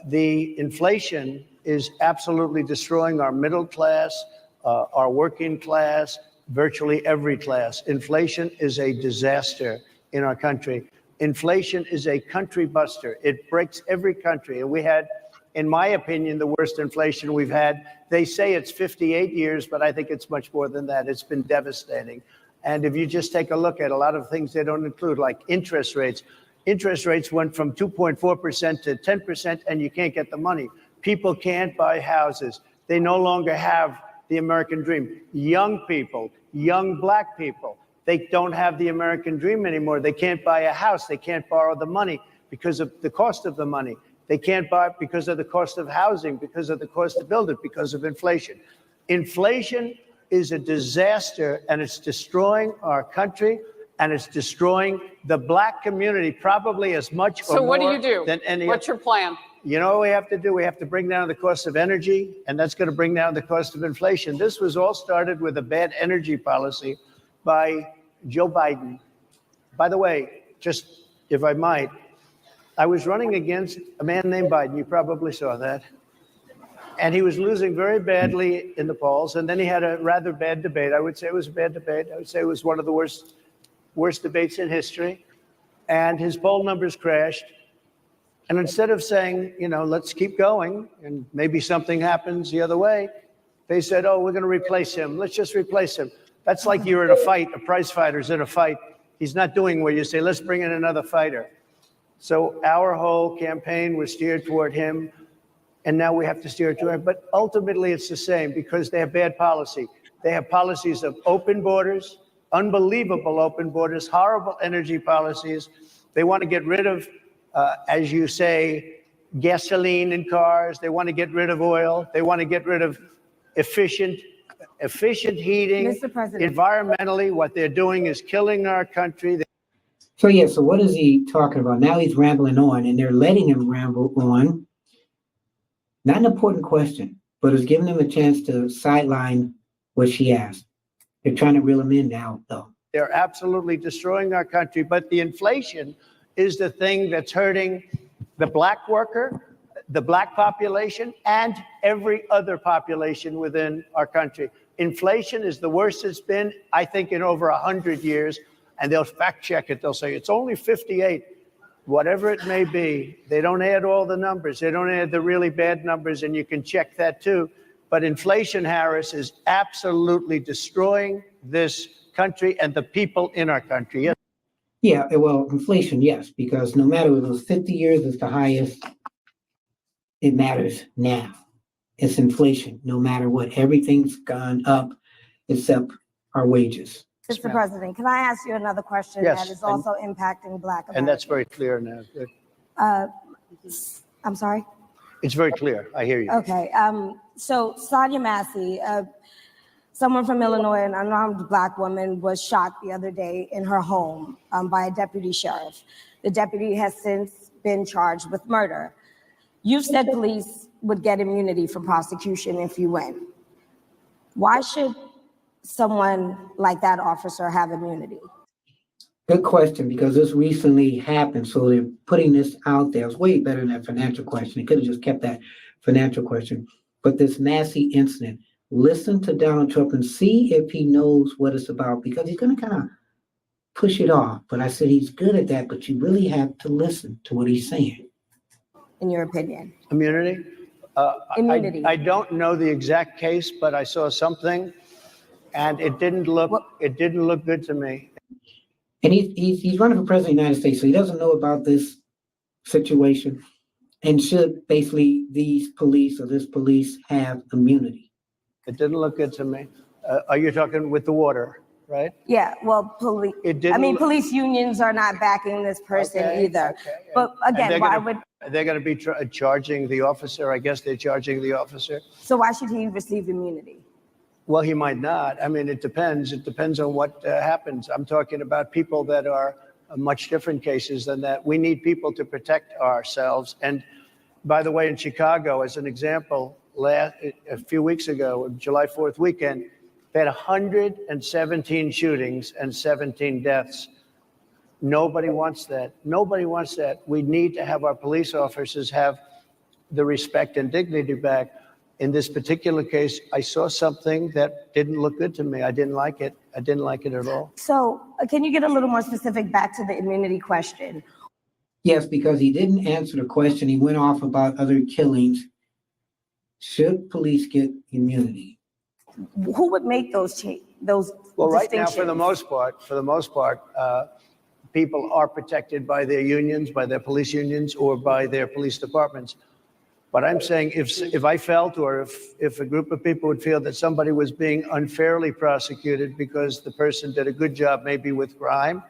The inflation is absolutely destroying our middle class, our working class, virtually every class. Inflation is a disaster in our country. Inflation is a country buster. It breaks every country. And we had, in my opinion, the worst inflation we've had. They say it's 58 years, but I think it's much more than that. It's been devastating. And if you just take a look at a lot of things they don't include, like interest rates. Interest rates went from 2.4% to 10%, and you can't get the money. People can't buy houses. They no longer have the American dream. Young people, young Black people, they don't have the American dream anymore. They can't buy a house. They can't borrow the money because of the cost of the money. They can't buy it because of the cost of housing, because of the cost to build it, because of inflation. Inflation is a disaster, and it's destroying our country, and it's destroying the Black community probably as much or more. So what do you do? Than any. What's your plan? You know what we have to do? We have to bring down the cost of energy, and that's going to bring down the cost of inflation. This was all started with a bad energy policy by Joe Biden. By the way, just if I might, I was running against a man named Biden. You probably saw that. And he was losing very badly in the polls. And then he had a rather bad debate. I would say it was a bad debate. I would say it was one of the worst debates in history. And his poll numbers crashed. And instead of saying, let's keep going and maybe something happens the other way, they said, oh, we're going to replace him. Let's just replace him. That's like you're in a fight, a prize fighter's in a fight. He's not doing well. You say, let's bring in another fighter. So our whole campaign was steered toward him, and now we have to steer it toward him. But ultimately, it's the same because they have bad policy. They have policies of open borders, unbelievable open borders, horrible energy policies. They want to get rid of as you say, gasoline in cars. They want to get rid of oil. They want to get rid of efficient heating. Mr. President. Environmentally, what they're doing is killing our country. So yeah, so what is he talking about? Now he's rambling on, and they're letting him ramble on. Not an important question, but it's giving him a chance to sideline what she asked. They're trying to reel him in now, though. They're absolutely destroying our country, but the inflation is the thing that's hurting the black worker, the black population, and every other population within our country. Inflation is the worst it's been, I think, in over 100 years, and they'll fact check it. They'll say it's only 58. Whatever it may be, they don't add all the numbers. They don't add the really bad numbers, and you can check that too. But inflation, Harris, is absolutely destroying this country and the people in our country. Yes. Yeah, well, inflation, yes, because no matter if it was 50 years, it's the highest. It matters now. It's inflation, no matter what. Everything's gone up except our wages. Mr. President, can I ask you another question Yes, that is also impacting Black Americans? And that's very clear now. Good. I'm sorry? It's very clear. I hear you. Okay. So Sonia Massey, someone from Illinois, an unarmed Black woman, was shot the other day in her home by a deputy sheriff. The deputy has since been charged with murder. You've said police would get immunity from prosecution if you win. Why should someone like that officer have immunity? Good question, because this recently happened, so they're putting this out there. It's way better than that financial question. It could have just kept that financial question. But this Massey incident, listen to Donald Trump and see if he knows what it's about, because he's going to kind of push it off. But I said he's good at that, but you really have to listen to what he's saying. In your opinion? Immunity? Immunity. I don't know the exact case, but I saw something, and it didn't look good to me. And he's running for president of the United States, so he doesn't know about this situation. And should basically these police or this police have immunity? It didn't look good to me. Are you talking with the water, right? Yeah, well, police. Police unions are not backing this person either. Okay. But again, why would? They're going to be charging the officer. I guess they're charging the officer. So why should he receive immunity? Well, he might not. I mean, it depends. It depends on what happens. I'm talking about people that are much different cases than that. We need people to protect ourselves. And by the way, in Chicago, as an example, a few weeks ago, July 4th weekend, they had 117 shootings and 17 deaths. Nobody wants that. Nobody wants that. We need to have our police officers have the respect and dignity back. In this particular case, I saw something that didn't look good to me. I didn't like it. I didn't like it at all. So can you get a little more specific back to the immunity question? Yes, because he didn't answer the question. He went off about other killings. Should police get immunity? Who would make those Well, right now, for the most part, people are protected by their unions, by their police unions, or by their police departments. But I'm saying if I felt, or if a group of people would feel that somebody was being unfairly prosecuted because the person did a good job maybe with crime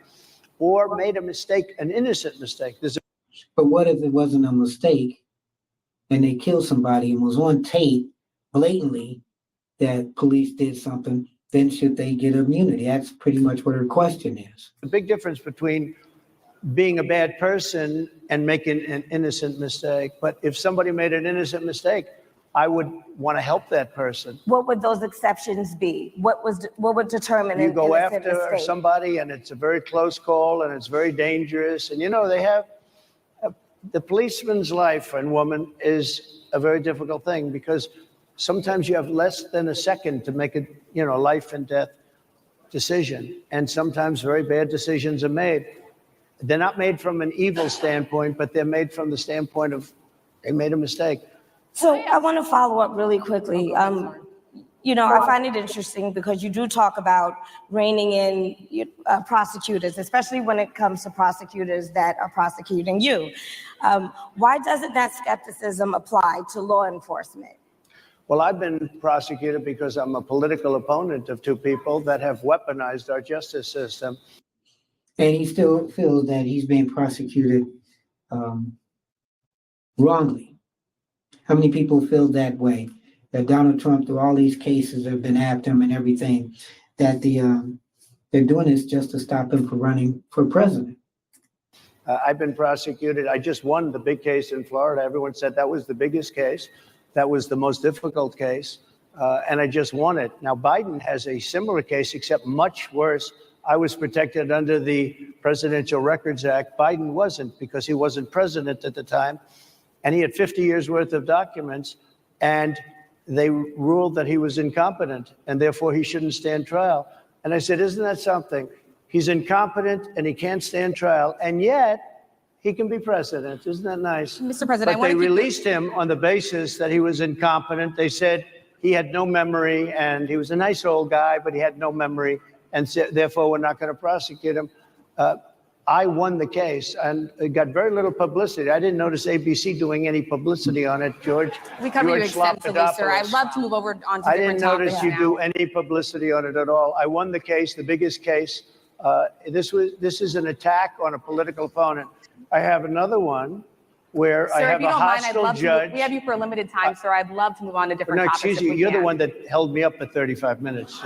or made a mistake, an innocent mistake. But what if it wasn't a mistake and they killed somebody and was on tape blatantly that police did something? Then should they get immunity? That's pretty much what her question is. The big difference between being a bad person and making an innocent mistake. But if somebody made an innocent mistake, I would want to help that person. What would those exceptions be? What would determine you an go innocent after mistake? Somebody and it's a very close call and it's very dangerous. And they have the policeman's life and woman is a very difficult thing because sometimes you have less than a second to make a life and death decision. And sometimes very bad decisions are made. They're not made from an evil standpoint, but they're made from the standpoint of they made a mistake. So I want to follow up really quickly. I find it interesting because you do talk about reining in prosecutors, especially when it comes to prosecutors that are prosecuting you. Why doesn't that skepticism apply to law enforcement? Well, I've been prosecuted because I'm a political opponent of two people that have weaponized our justice system. And he still feels that he's being prosecuted wrongly. How many people feel that way? That Donald Trump, through all these cases, have been after him and everything, that they're doing this just to stop him from running for president. I've been prosecuted. I just won the big case in Florida. Everyone said that was the biggest case. That was the most difficult case. And I just won it. Now, Biden has a similar case, except much worse. I was protected under the Presidential Records Act. Biden wasn't, because he wasn't president at the time. And he had 50 years worth of documents. And they ruled that he was incompetent, and therefore he shouldn't stand trial. And I said, isn't that something? He's incompetent and he can't stand trial, and yet he can be president. Isn't that nice? Mr. President, but they released him on the basis that he was incompetent. They said he had no memory, and he was a nice old guy, but he had no memory, and therefore we're not going to prosecute him. I won the case, and it got very little publicity. I didn't notice ABC doing any publicity on it, George. We covered you extensively, sir. I'd love to move over on to I different didn't topics notice you now. do any publicity on it at all. I won the case, the biggest case. This is an attack on a political opponent. I have another one where I have a hostile judge. We have you for a limited time, sir. I'd love to move on to different topics. Excuse you. You're the one that held me up for 35 minutes.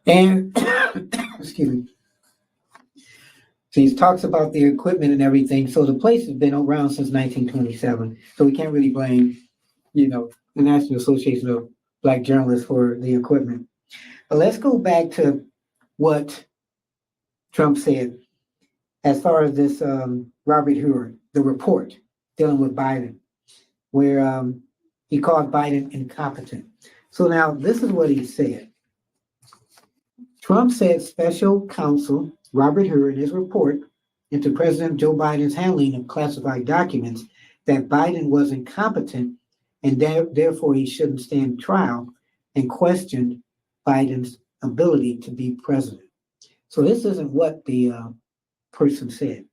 And excuse me. So he talks about the equipment and everything. So the place has been around since 1927. So we can't really blame, the National Association of Black Journalists for the equipment. But let's go back to what Trump said as far as this Robert Hur, the report dealing with Biden, where he called Biden incompetent. So now this is what he said. Trump said special counsel Robert Hur in his report into President Joe Biden's handling of classified documents that Biden was incompetent and therefore he shouldn't stand trial, and questioned Biden's ability to be president. So this isn't what the person said.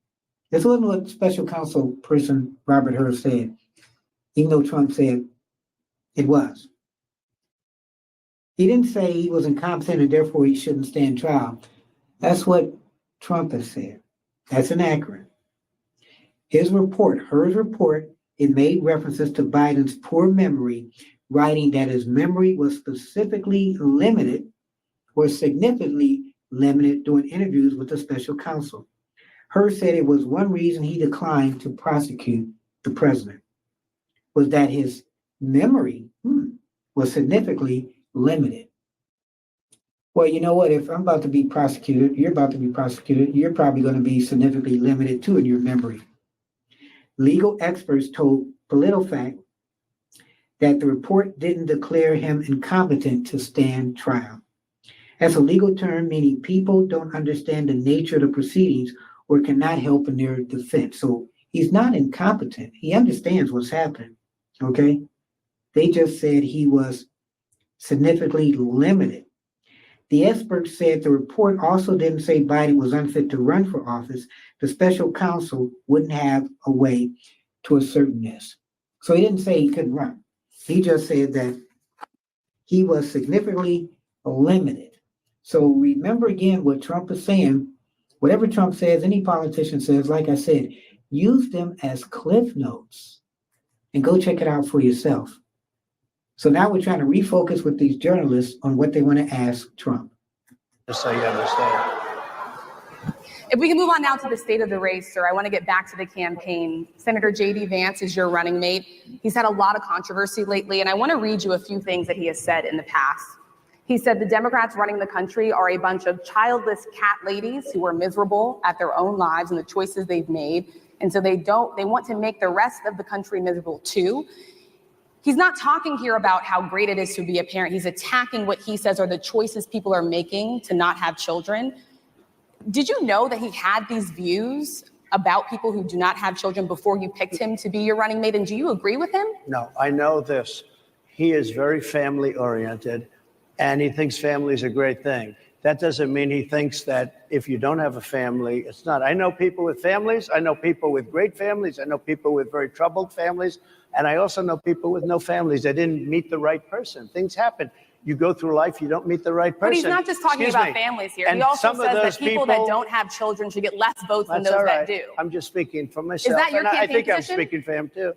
This wasn't what special counsel person Robert Hur said, even though Trump said it was. He didn't say he was incompetent and therefore he shouldn't stand trial. That's what Trump has said. That's inaccurate. His report, Hur's report, it made references to Biden's poor memory, writing that his memory was specifically limited or significantly limited during interviews with the special counsel. Hur said it was one reason he declined to prosecute the president, was that his memory was significantly limited. Well, you know what? If I'm about to be prosecuted, you're about to be prosecuted, you're probably going to be significantly limited too in your memory. Legal experts told PolitiFact that the report didn't declare him incompetent to stand trial. That's a legal term meaning people don't understand the nature of the proceedings or cannot help in their defense. So he's not incompetent. He understands what's happening. Okay? They just said he was significantly limited. The experts said the report also didn't say Biden was unfit to run for office. The special counsel wouldn't have a way to ascertain this. So he didn't say he couldn't run. He just said that he was significantly limited. So remember again what Trump is saying. Whatever Trump says, any politician says, like I said, use them as cliff notes and go check it out for yourself. So now we're trying to refocus with these journalists on what they want to ask Trump. Just so you understand. If we can move on now to the state of the race, sir, I want to get back to the campaign. Senator J.D. Vance is your running mate. He's had a lot of controversy lately, and I want to read you a few things that he has said in the past. He said the Democrats running the country are a bunch of childless cat ladies who are miserable at their own lives and the choices they've made, and so they want to make the rest of the country miserable too. He's not talking here about how great it is to be a parent. He's attacking what he says are the choices people are making to not have children. Did you know that he had these views about people who do not have children before you picked him to be your running mate? And do you agree with him? No, I know this. He is very family oriented and he thinks family is a great thing. That doesn't mean he thinks that if you don't have a family, it's not. I know people with families. I know people with great families. I know people with very troubled families. And I also know people with no families. They didn't meet the right person. Things happen. You go through life, you don't meet the right person. But he's not just talking about families here. He also says that people that don't have children should get less votes than those that do. I'm just speaking for myself. Is that your campaign I think position? I'm speaking for him too.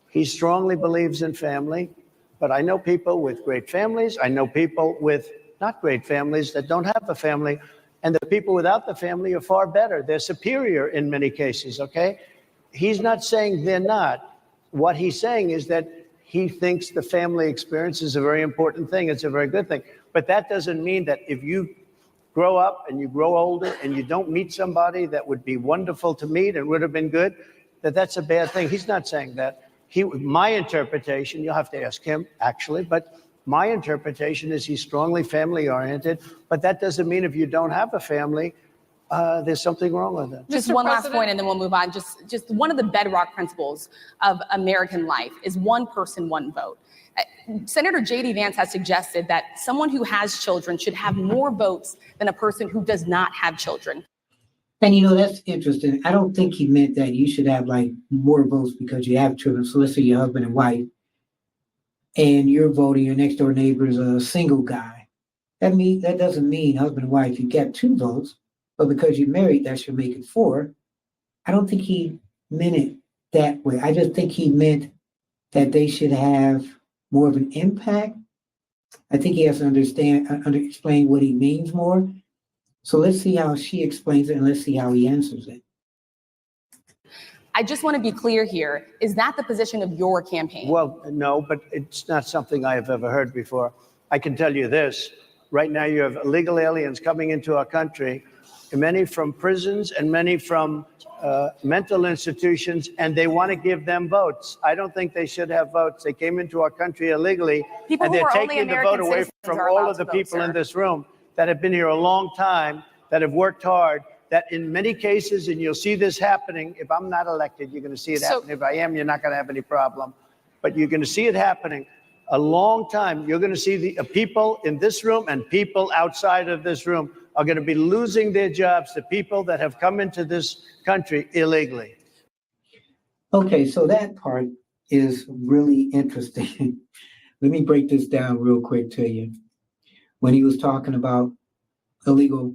He strongly believes in family, but I know people with great families. I know people with not great families that don't have a family. And the people without the family are far better. They're superior in many cases, okay? He's not saying they're not. What he's saying is that he thinks the family experience is a very important thing. It's a very good thing. But that doesn't mean that if you grow up and you grow older and you don't meet somebody that would be wonderful to meet and would have been good, that that's a bad thing. He's not saying that. My interpretation, you'll have to ask him actually, but my interpretation is he's strongly family oriented, but that doesn't mean if you don't have a family, there's something wrong with it. Just Mr. one last President? point and then we'll move on. Just one of the bedrock principles of American life is one person, one vote. Senator J.D. Vance has suggested that someone who has children should have more votes than a person who does not have children. And you know, that's interesting. I don't think he meant that you should have like more votes because you have children. So let's say your husband and wife, and you're voting, your next door neighbor is a single guy. That doesn't mean husband and wife, you get 2 votes, but because you're married, that should make it 4. I don't think he meant it that way. I just think he meant that they should have more of an impact. I think he has to explain what he means more. So let's see how she explains it and let's see how he answers it. I just want to be clear here. Is that the position of your campaign? Well, no, but it's not something I have ever heard before. I can tell you this. Right now, you have illegal aliens coming into our country, many from prisons and many from mental institutions, and they want to give them votes. I don't think they should have votes. They came into our country illegally, People and who they're are only taking the American vote away citizens from are all allowed of the to vote, people in sir. this room that have been here a long time, that have worked hard, that in many cases, and you'll see this happening, if I'm not elected, you're going to see it happen. If I am, you're not going to have any problem. But you're going to see it happening a long time. You're going to see the people in this room and people outside of this room are going to be losing their jobs, the people that have come into this country illegally. Okay, so that part is really interesting. Let me break this down real quick to you. When he was talking about illegal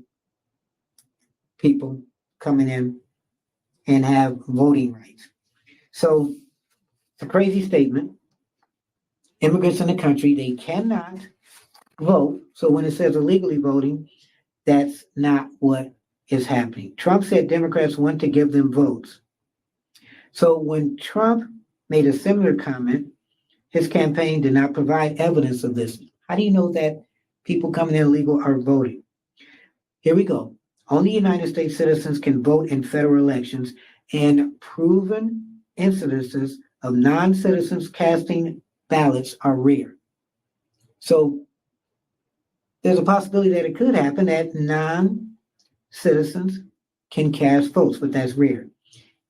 people coming in and have voting rights. So it's a crazy statement. Immigrants in the country, they cannot vote. So when it says illegally voting, that's not what is happening. Trump said Democrats want to give them votes. So when Trump made a similar comment, his campaign did not provide evidence of this. How do you know that people coming in illegal are voting? Here we go. Only United States citizens can vote in federal elections, and proven incidences of non-citizens casting ballots are rare. So there's a possibility that it could happen that non-citizens can cast votes, but that's rare.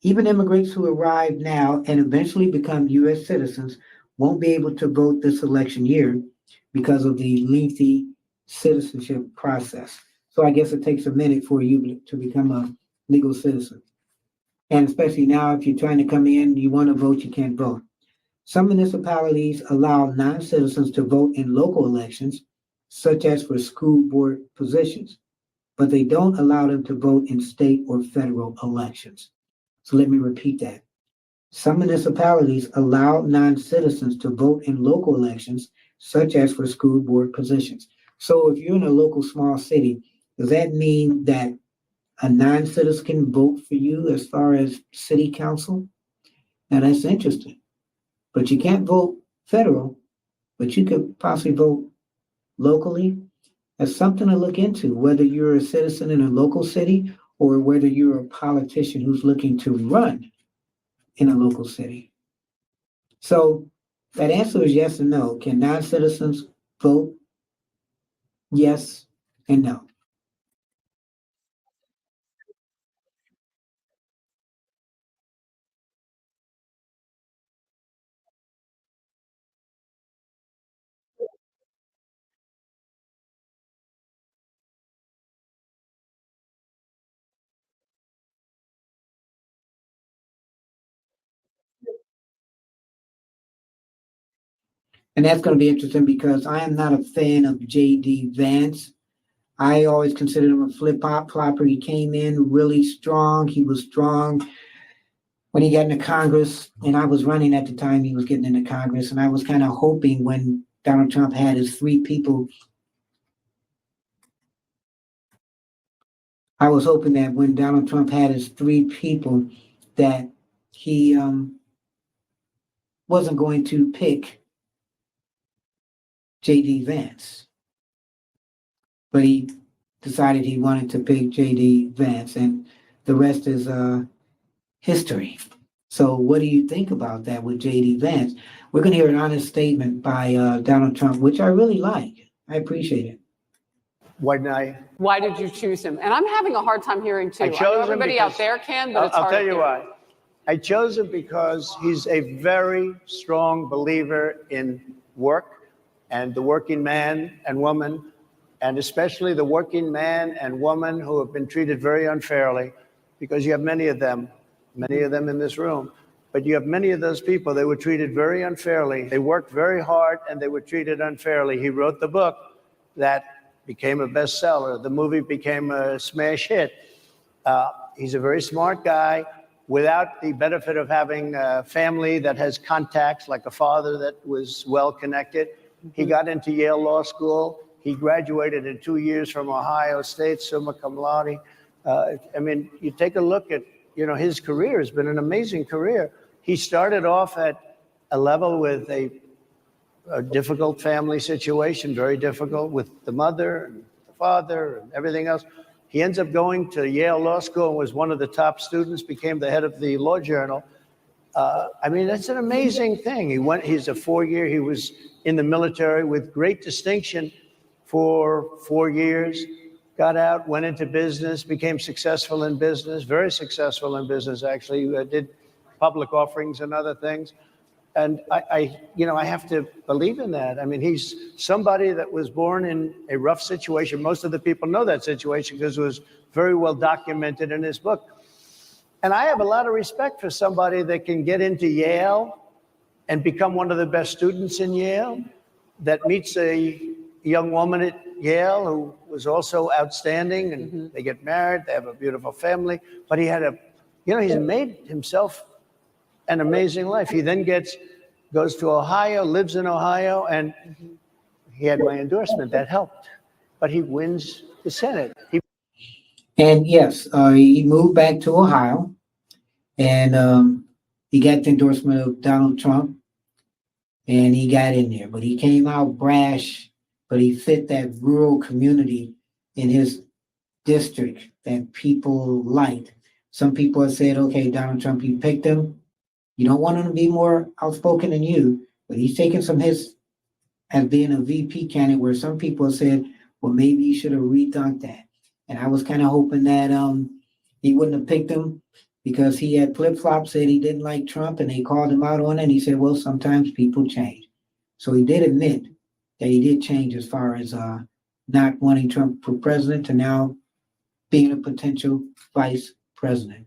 Even immigrants who arrive now and eventually become U.S. citizens won't be able to vote this election year because of the lengthy citizenship process. So I guess it takes a minute for you to become a legal citizen. And especially now, if you're trying to come in, you want to vote, you can't vote. Some municipalities allow non-citizens to vote in local elections, such as for school board positions, but they don't allow them to vote in state or federal elections. So let me repeat that. Some municipalities allow non-citizens to vote in local elections, such as for school board positions. So if you're in a local small city, does that mean that a non-citizen can vote for you as far as city council? Now that's interesting. But you can't vote federal, but you could possibly vote locally. That's something to look into, whether you're a citizen in a local city or whether you're a politician who's looking to run in a local city. So that answer is yes and no. Can non-citizens vote? Yes and no. And that's going to be interesting because I am not a fan of J.D. Vance. I always considered him a flopper. He came in really strong. He was strong when he got into Congress, and I was running at the time he was getting into Congress, and I was kind of hoping when Donald Trump had his 3 people I was hoping that when Donald Trump had his three people, that he wasn't going to pick J.D. Vance, but he decided he wanted to pick J.D. Vance, and the rest is history. So, what do you think about that with J.D. Vance? We're going to hear an honest statement by Donald Trump, which I really like. I appreciate it. Why didn't I? Why did you choose him? And I'm having a hard time hearing too. I I chose know him everybody out because- there can, but it's I'll hard tell to you hear. why. I chose him because he's a very strong believer in work and the working man and woman, and especially the working man and woman who have been treated very unfairly, because you have many of them in this room. But you have many of those people, they were treated very unfairly. They worked very hard and they were treated unfairly. He wrote the book that became a bestseller. The movie became a smash hit. He's a very smart guy without the benefit of having a family that has contacts, like a father that was well connected. He got into Yale Law School. He graduated in 2 years from Ohio State, summa cum laude. I mean, you take a look at, his career has been an amazing career. He started off at a level with a difficult family situation, very difficult with the mother and the father and everything else. He ends up going to Yale Law School and was one of the top students, became the head of the law journal. I mean, that's an amazing thing. He's a 4-year, he was in the military with great distinction for 4 years, got out, went into business, became successful in business, very successful in business, actually, did public offerings and other things. And I have to believe in that. I mean, he's somebody that was born in a rough situation. Most of the people know that situation because it was very well documented in his book. And I have a lot of respect for somebody that can get into Yale and become one of the best students in Yale, that meets a young woman at Yale who was also outstanding, and they get married, they have a beautiful family. But he had he's made himself an amazing life. He then goes to Ohio, lives in Ohio, and he had my endorsement. That helped. But he wins the Senate. And yes, he moved back to Ohio, and he got the endorsement of Donald Trump, and he got in there. But he came out brash, but he fit that rural community in his district that people liked. Some people have said, okay, Donald Trump, you picked him. You don't want him to be more outspoken than you, but he's taken some hits as being a VP candidate where some people have said, well, maybe you should have rethunk that. And I was kind of hoping that he wouldn't have picked him because he had flip-flops, said he didn't like Trump, and they called him out on it. And he said, well, sometimes people change. So he did admit that he did change as far as not wanting Trump for president to now being a potential vice president.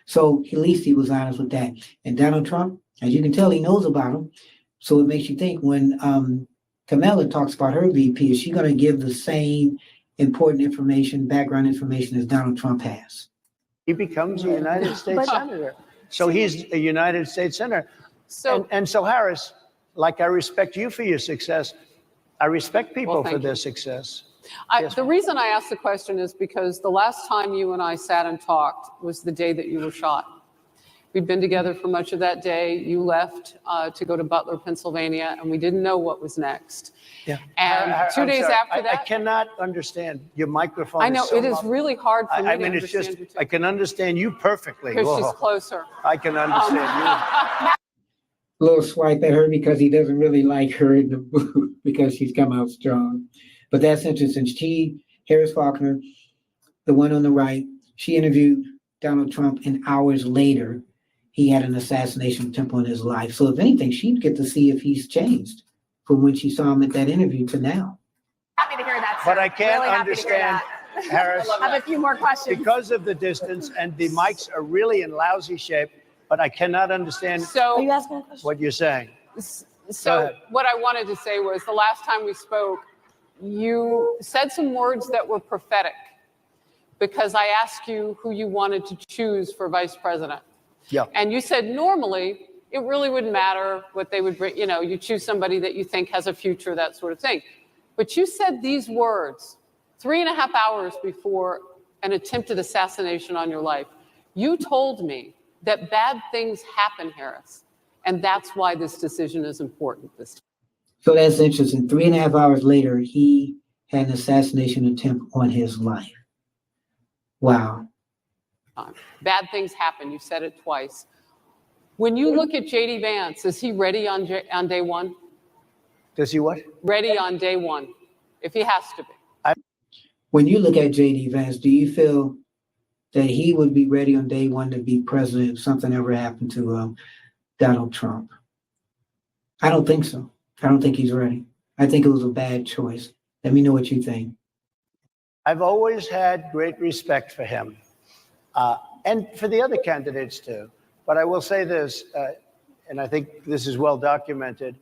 So at least he was honest with that. And Donald Trump, as you can tell, he knows about him. So it makes you think when Kamala talks about her VP, is she going to give the same important information, background information as Donald Trump has? He becomes a United States Senator. So he's a United States Senator. So, And so, Harris, like I respect you for your success, I respect people Well, for thank their you. success. the reason I asked the question is because the last time you and I sat and talked was the day that you were shot. We'd been together for much of that day. You left to go to Butler, Pennsylvania, and we didn't know what was next. Yeah. And 2 days after I that, cannot understand your microphone. I know so it is muffled. really hard for me I to mean, it's understand just, you too. I can understand you perfectly. Because she's Whoa. closer. I can understand you. A little swipe at her because he doesn't really like her in the booth because she's come out strong. But that's interesting. Harris Faulkner, the one on the right, she interviewed Donald Trump, and hours later, he had an assassination attempt on his life. So if anything, she'd get to see if he's changed from when she saw him at that interview to now. Happy to hear that, sir. But I can't Really happy to hear understand, that. Harris, I have a few more questions. because of the distance and the mics are really in lousy shape, but I cannot understand Are you So, asking a question? what you're saying. Go so ahead. what I wanted to say was the last time we spoke, you said some words that were prophetic because I asked you who you wanted to choose for vice president. Yeah. And you said normally it really wouldn't matter what they would bring, you choose somebody that you think has a future, that sort of thing. But you said these words 3.5 hours before an attempted assassination on your life. You told me that bad things happen, Harris, and that's why this decision is important this time. So that's interesting. 3.5 hours later, he had an assassination attempt on his life. Wow. Bad things happen. You said it twice. When you look at J.D. Vance, is he ready on day one? Does he what? Ready on day one, if he has to be. When you look at J.D. Vance, do you feel that he would be ready on day one to be president if something ever happened to Donald Trump? I don't think so. I don't think he's ready. I think it was a bad choice. Let me know what you think. I've always had great respect for him and for the other candidates too. But I will say this, and I think this is well documented.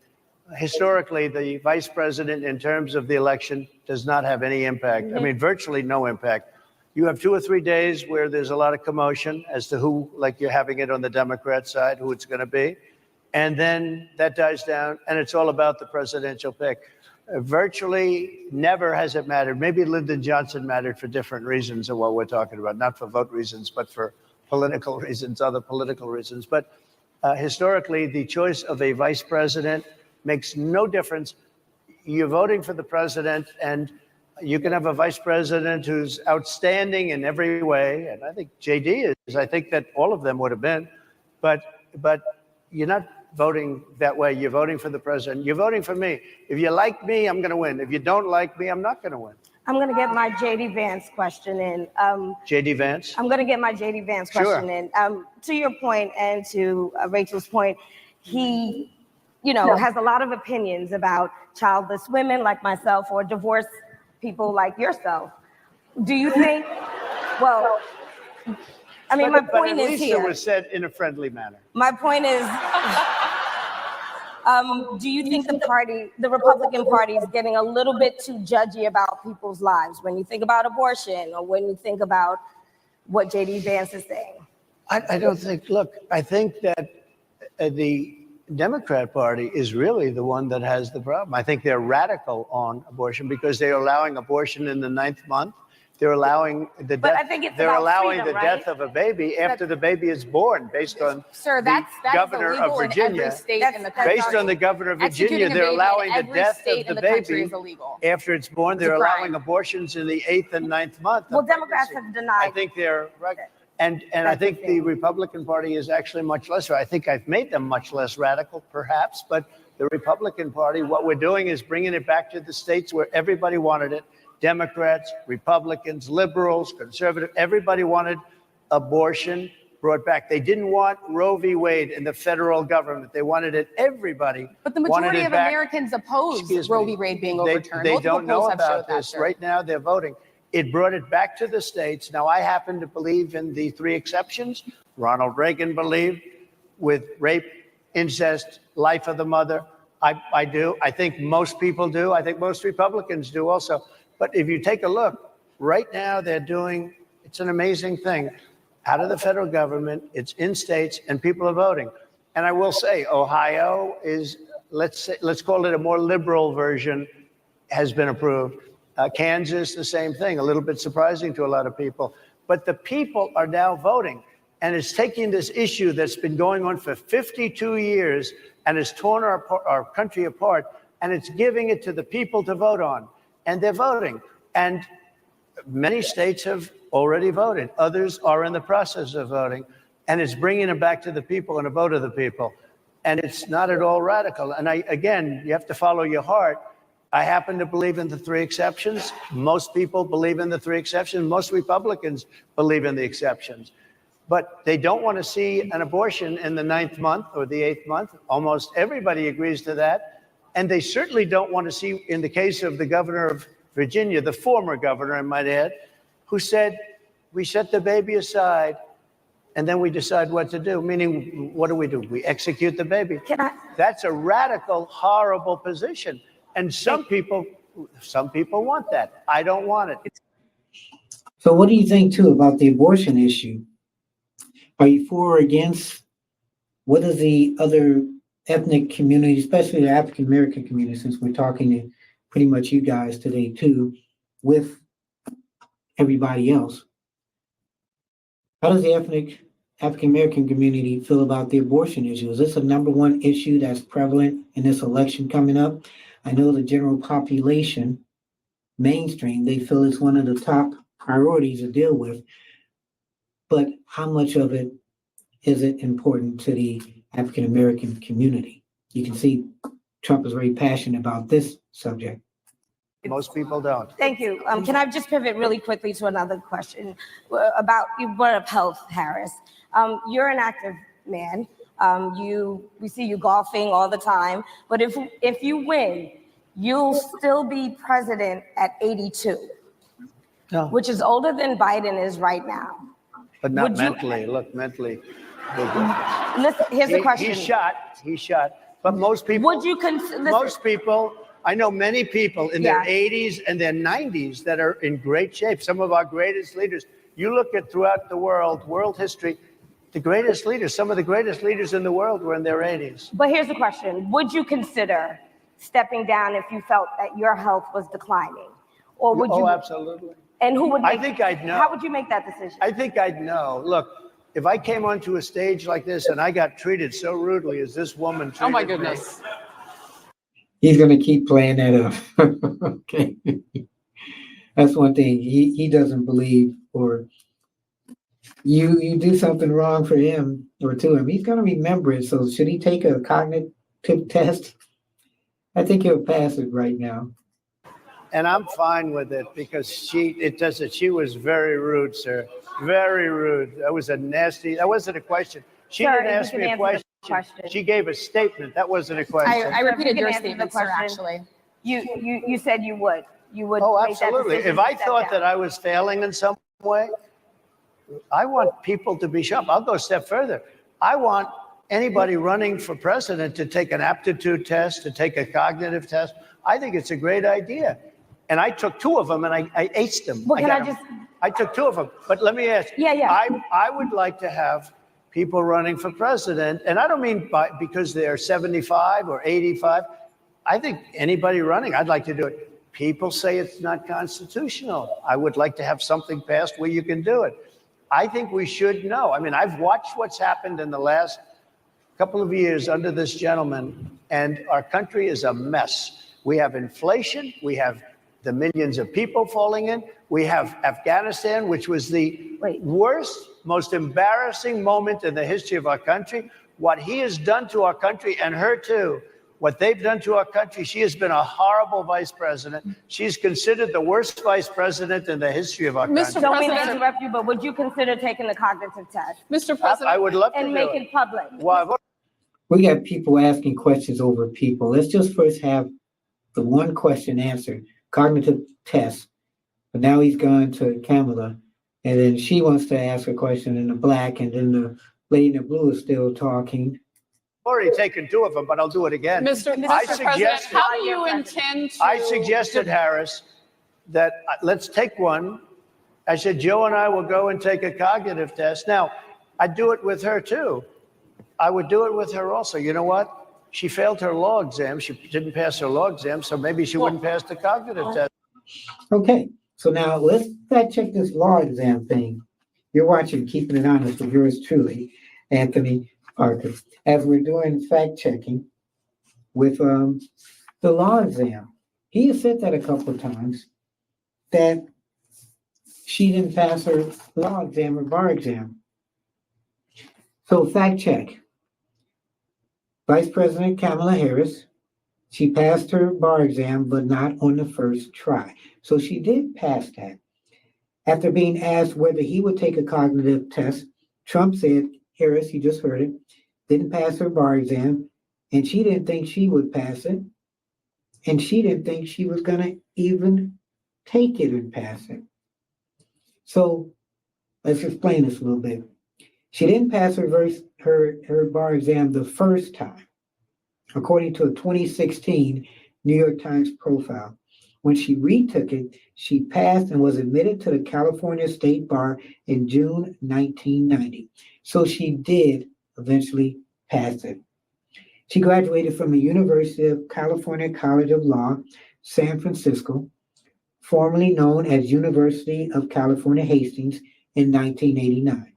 Historically, the vice president in terms of the election does not have any impact. I mean, virtually no impact. You have 2 or 3 days where there's a lot of commotion as to who, like you're having it on the Democrat side, who it's going to be. And then that dies down, and it's all about the presidential pick. Virtually never has it mattered. Maybe Lyndon Johnson mattered for different reasons of what we're talking about, not for vote reasons, but for political reasons, other political reasons. But historically, the choice of a vice president makes no difference. You're voting for the president, and you can have a vice president who's outstanding in every way, and I think JD is. I think that all of them would have been, but you're not voting that way. You're voting for the president. You're voting for me. If you like me, I'm going to win. If you don't like me, I'm not going to win. I'm going to get my JD Vance question in. JD Vance? I'm going to get my JD Vance question in. To your point and to Rachel's point, he, has a lot of opinions about childless women like myself or divorced people like yourself. Do you think, well, I mean, my point is here. But it was said in a friendly manner. My point is, do you think the Republican Party is getting a little bit too judgy about people's lives when you think about abortion or when you think about what J.D. Vance is saying? I don't think, look, I think that the Democrat Party is really the one that has the problem. I think they're radical on abortion because they're allowing abortion in the 9th month. They're allowing the death. I think it's they're about allowing freedom, the right? death of a baby after the baby is born, based on Sir, the that's governor illegal of Virginia. in every state in the country. Based on the governor of Virginia, Executing a they're baby in allowing the every death state of in the country baby is illegal. after it's born. It's a They're crime. allowing abortions in the 8th and 9th month. Well, of Democrats pregnancy. have denied. I think they're right. And I think the Republican Party is actually much less. I think I've made them much less radical, perhaps. But the Republican Party, what we're doing is bringing it back to the states where everybody wanted it. Democrats, Republicans, liberals, conservatives, everybody wanted abortion brought back. They didn't want Roe v. Wade in the federal government. They wanted it. Everybody But the wanted majority it of back. Americans oppose Excuse Roe me. v. Wade being They overturned. don't Multiple know polls have about showed that, this. sir. Right now, they're voting. It brought it back to the states. Now, I happen to believe in the 3 exceptions. Ronald Reagan believed with rape, incest, life of the mother. I do. I think most people do. I think most Republicans do also. But if you take a look, right now they're doing, it's an amazing thing. Out of the federal government, it's in states, and people are voting. And I will say, Ohio is, let's call it a more liberal version, has been approved. Kansas, the same thing, a little bit surprising to a lot of people. But the people are now voting. And it's taking this issue that's been going on for 52 years and has torn our country apart, and it's giving it to the people to vote on. And they're voting. And many states have already voted. Others are in the process of voting. And it's bringing it back to the people and a vote of the people. And it's not at all radical. And again, you have to follow your heart. I happen to believe in the 3 exceptions. Most people believe in the 3 exceptions. Most Republicans believe in the exceptions. But they don't want to see an abortion in the 9th month or the 8th month. Almost everybody agrees to that. And they certainly don't want to see, in the case of the governor of Virginia, the former governor, I might add, who said, we set the baby aside and then we decide what to do. Meaning, what do? We execute the baby. That's a radical, horrible position. And some people want that. I don't want it. So what do you think, too, about the abortion issue? Are you for or against? What is the other ethnic community, especially the African American community, since we're talking to pretty much you guys today, too, with everybody else? How does the African American community feel about the abortion issue? Is this a number one issue that's prevalent in this election coming up? I know the general population, mainstream, they feel it's one of the top priorities to deal with, but how much of it is it important to the African American community? You can see Trump is very passionate about this subject. Most people don't. Thank you. Can I just pivot really quickly to another question about, you brought up health, Harris. You're an active man. We see you golfing all the time, but if you win, you'll still be president at 82, No, which is older than Biden is right now. but not would you- mentally. Look, mentally. Listen, here's the question. He's shot. But most people, Would you consider? most people, I know many people in their Yeah. 80s and their 90s that are in great shape. Some of our greatest leaders. You look at throughout the world history, the greatest leaders, some of the greatest leaders in the world were in their 80s. But here's the question. Would you consider stepping down if you felt that your health was declining? Or would you? Oh, absolutely. And who would I make, think I'd know. How would you make that decision? I think I'd know. Look, if I came onto a stage like this and I got treated so rudely as this woman treated Oh, my me, goodness. He's going to keep playing that up. Okay. That's one thing he doesn't believe, or you do something wrong for him or to him, he's going to remember it. So should he take a cognitive test? I think he'll pass it right now. and I'm fine with it because she was very rude, sir. Very rude. That wasn't a question. She Sir, didn't you ask can me a answer the question. question. She gave a statement. That wasn't a question. I repeated You your can answer the statement, sir, question. actually. You said you would. You would Oh, make that absolutely. decision If I to step thought down. that I was failing in some way, I want people to be sharp. I'll go a step further. I want anybody running for president to take an aptitude test, to take a cognitive test. I think it's a great idea. And I took two of them and I aced them. Well, can got I them. just- I took two of them. But let me ask. Yeah. I would like to have people running for president, and I don't mean because they're 75 or 85. I think anybody running, I'd like to do it. People say it's not constitutional. I would like to have something passed where you can do it. I think we should know. I mean, I've watched what's happened in the last couple of years under this gentleman, and our country is a mess. We have inflation. We have the millions of people falling in. We have Afghanistan, which was the worst, most embarrassing moment in the history of our country. What he has done to our country, and her too, what they've done to our country, she has been a horrible vice president. She's considered the worst vice president in the history of our Mr. country. Don't mean to President. interrupt you, but would you consider taking the cognitive test Mr. I President, would love to and do make it. it public? Well, We got people asking questions over people. Let's just first have the one question answered, cognitive test. But now he's gone to Kamala, and then she wants to ask a question in the black, and then the lady in the blue is still talking. already taken two of them, but I'll do it again. Mr. I President, suggested- how do you intend to? I suggested, Harris, that let's take one. I said, Joe and I will go and take a cognitive test. Now, I'd do it with her too. I would do it with her also. You know what? She failed her law exam. She didn't pass her law exam, so maybe she wouldn't pass the cognitive test. Okay, so now let's fact check this law exam thing. You're watching Keeping It Honest with yours truly, Anthony Parker, as we're doing fact checking with the law exam. He has said that a couple of times, that she didn't pass her law exam or bar exam. So fact check. Vice President Kamala Harris, she passed her bar exam, but not on the first try. So she did pass that. After being asked whether he would take a cognitive test, Trump said, Harris, you just heard it, didn't pass her bar exam, and she didn't think she would pass it, and she didn't think she was going to even take it and pass it. So let's explain this a little bit. She didn't pass her bar exam the first time, according to a 2016 New York Times profile. When she retook it, she passed and was admitted to the California State Bar in June 1990. So she did eventually pass it. She graduated from the University of California College of Law, San Francisco, formerly known as University of California, Hastings, in 1989.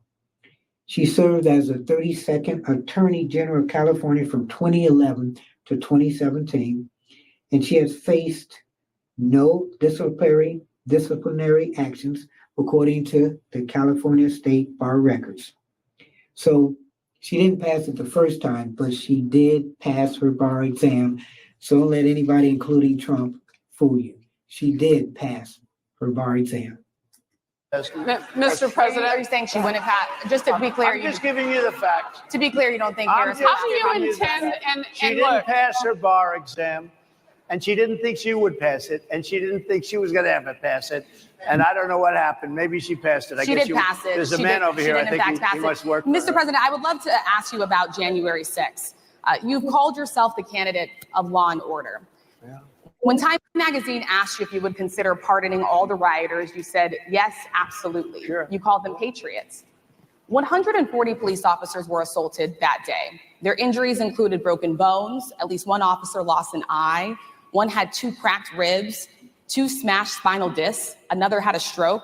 She served as the 32nd Attorney General of California from 2011 to 2017, and she has faced no disciplinary actions according to the California State Bar records. So she didn't pass it the first time, but she did pass her bar exam. So don't let anybody, including Trump, fool you. She did pass her bar exam. Mr. Are President, you saying she wouldn't pass? Just to be clear, I'm just giving you the facts. to be clear, you don't think I'm Harris? just how do giving you you the intend, facts. She and didn't look, pass her bar exam, and she didn't think she would pass it, and she didn't think she was going to ever pass it. And I don't know what happened. Maybe she passed it. She did pass it. There's a She man did- over she here. did I in fact think pass he it. must work for Mr. her. President, I would love to ask you about January 6th. You've called yourself the candidate of law and order. Yeah. When Time Magazine asked you if you would consider pardoning all the rioters, you said, yes, absolutely. Sure. You called them patriots. 140 police officers were assaulted that day. Their injuries included broken bones, at least one officer lost an eye, one had 2 cracked ribs, 2 smashed spinal discs, another had a stroke.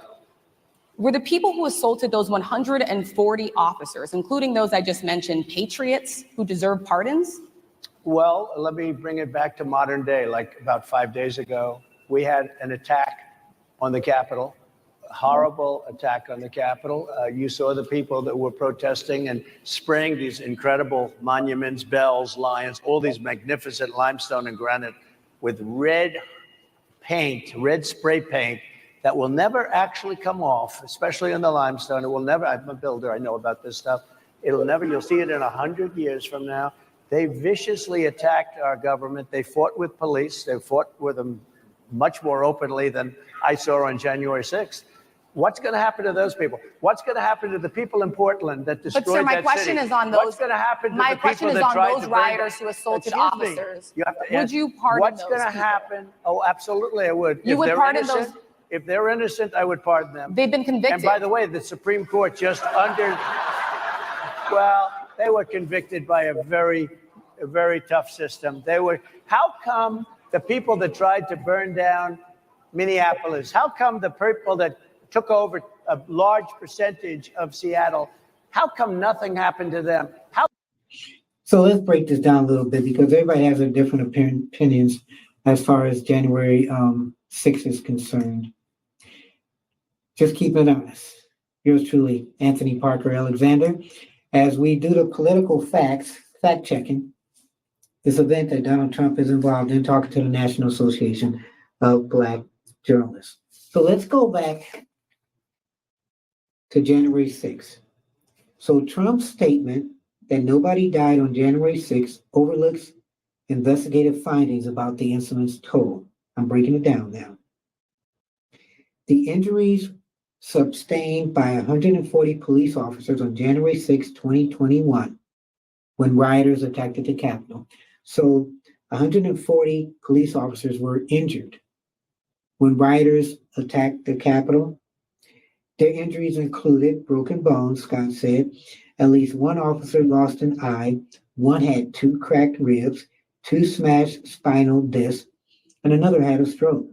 Were the people who assaulted those 140 officers, including those I just mentioned, patriots who deserve pardons? Well, let me bring it back to modern day. Like about 5 days ago, we had an attack on the Capitol, a horrible attack on the Capitol. You saw the people that were protesting and spraying these incredible monuments, bells, lions, all these magnificent limestone and granite with red paint, red spray paint that will never actually come off, especially in the limestone. It will never, I'm a builder, I know about this stuff. It'll never, you'll see it in 100 years from now. They viciously attacked our government. They fought with police. They fought with them much more openly than I saw on January 6th. What's going to happen to those people? What's going to happen to the people in Portland that destroyed But sir, my that question city? is on those. What's going to happen to my the question people is that on tried those to burn rioters down- who assaulted Excuse me. officers. You have to Would ask, you pardon what's those going to people? happen? Oh, absolutely, I would. You If would they're pardon innocent, those- If they're innocent, I would pardon them. They've been convicted. And by the way, the Supreme Court just well, they were convicted by a very tough system. How come the people that tried to burn down Minneapolis, how come the people that took over a large percentage of Seattle, how come nothing happened to them? So let's break this down a little bit because everybody has their different opinions as far as January 6th is concerned. Just keep it honest. Yours truly, Anthony Parker Alexander. As we do the political fact checking, this event that Donald Trump is involved in, talking to the National Association of Black Journalists. So let's go back to January 6th. So Trump's statement that nobody died on January 6th overlooks investigative findings about the incident's total. I'm breaking it down now. The injuries sustained by 140 police officers on January 6, 2021, when rioters attacked the Capitol. So 140 police officers were injured when rioters attacked the Capitol. Their injuries included broken bones, Scott said. At least one officer lost an eye, one had 2 cracked ribs, 2 smashed spinal discs, and another had a stroke.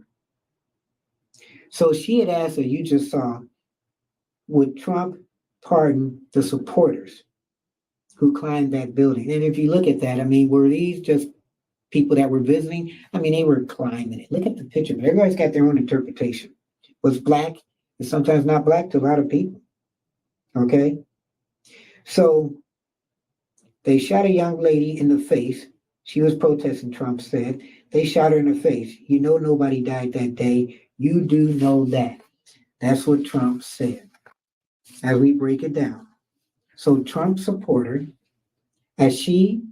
So she had asked, as you just saw, would Trump pardon the supporters who climbed that building? And if you look at that, I mean, were these just people that were visiting? I mean, they were climbing it. Look at the picture. Everybody's got their own interpretation. Was black is sometimes not black to a lot of people. Okay? So they shot a young lady in the face. She was protesting, Trump said. They shot her in the face. You know nobody died that day. You do know that. That's what Trump said. As we break it down. So Trump supporter, as she,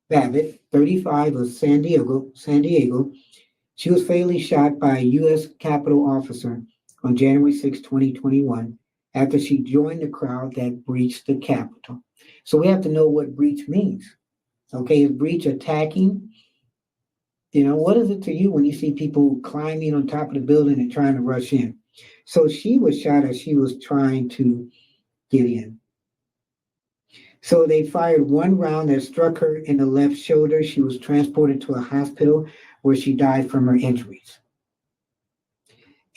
Babbitt, 35 of San Diego, she was fatally shot by a U.S. Capitol officer on January 6, 2021, after she joined the crowd that breached the Capitol. So we have to know what breach means. Okay, is breach attacking? You know, what is it to you when you see people climbing on top of the building and trying to rush in? So she was shot as she was trying to get in. So they fired one round that struck her in the left shoulder. She was transported to a hospital where she died from her injuries.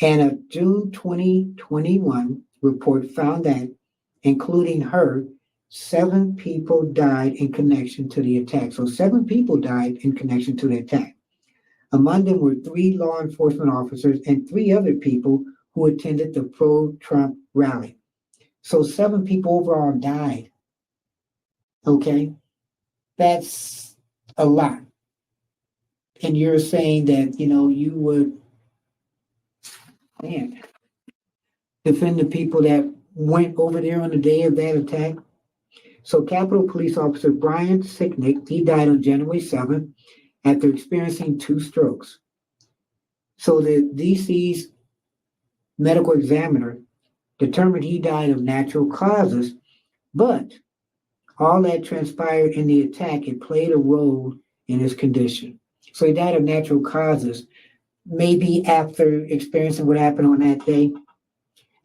And a June 2021 report found that, including her, 7 people died in connection to the attack. So 7 people died in connection to the attack. Among them were 3 law enforcement officers and 3 other people who attended the pro-Trump rally. So 7 people overall died. Okay, that's a lot. And you're saying that, you would, man, defend the people that went over there on the day of that attack. So Capitol Police Officer Brian Sicknick, he died on January 7th after experiencing 2 strokes. So the DC's medical examiner determined he died of natural causes, but all that transpired in the attack, it played a role in his condition. So he died of natural causes, maybe after experiencing what happened on that day.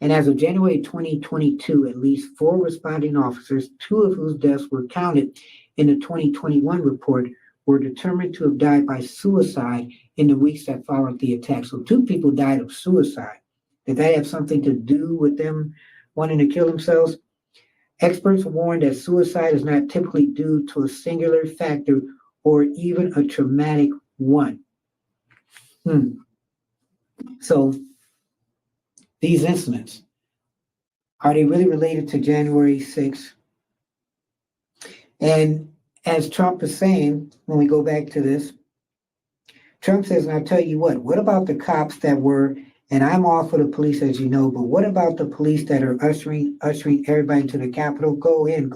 And as of January 2022, at least 4 responding officers, 2 of whose deaths were counted in the 2021 report, were determined to have died by suicide in the weeks that followed the attack. So 2 people died of suicide. Did that have something to do with them wanting to kill themselves? Experts warn that suicide is not typically due to a singular factor or even a traumatic one. So these incidents, are they really related to January 6th? And as Trump is saying, when we go back to this, Trump says, and I'll tell you what about the cops that were, and I'm all for the police, as you know, but what about the police that are ushering everybody to the Capitol? Go in.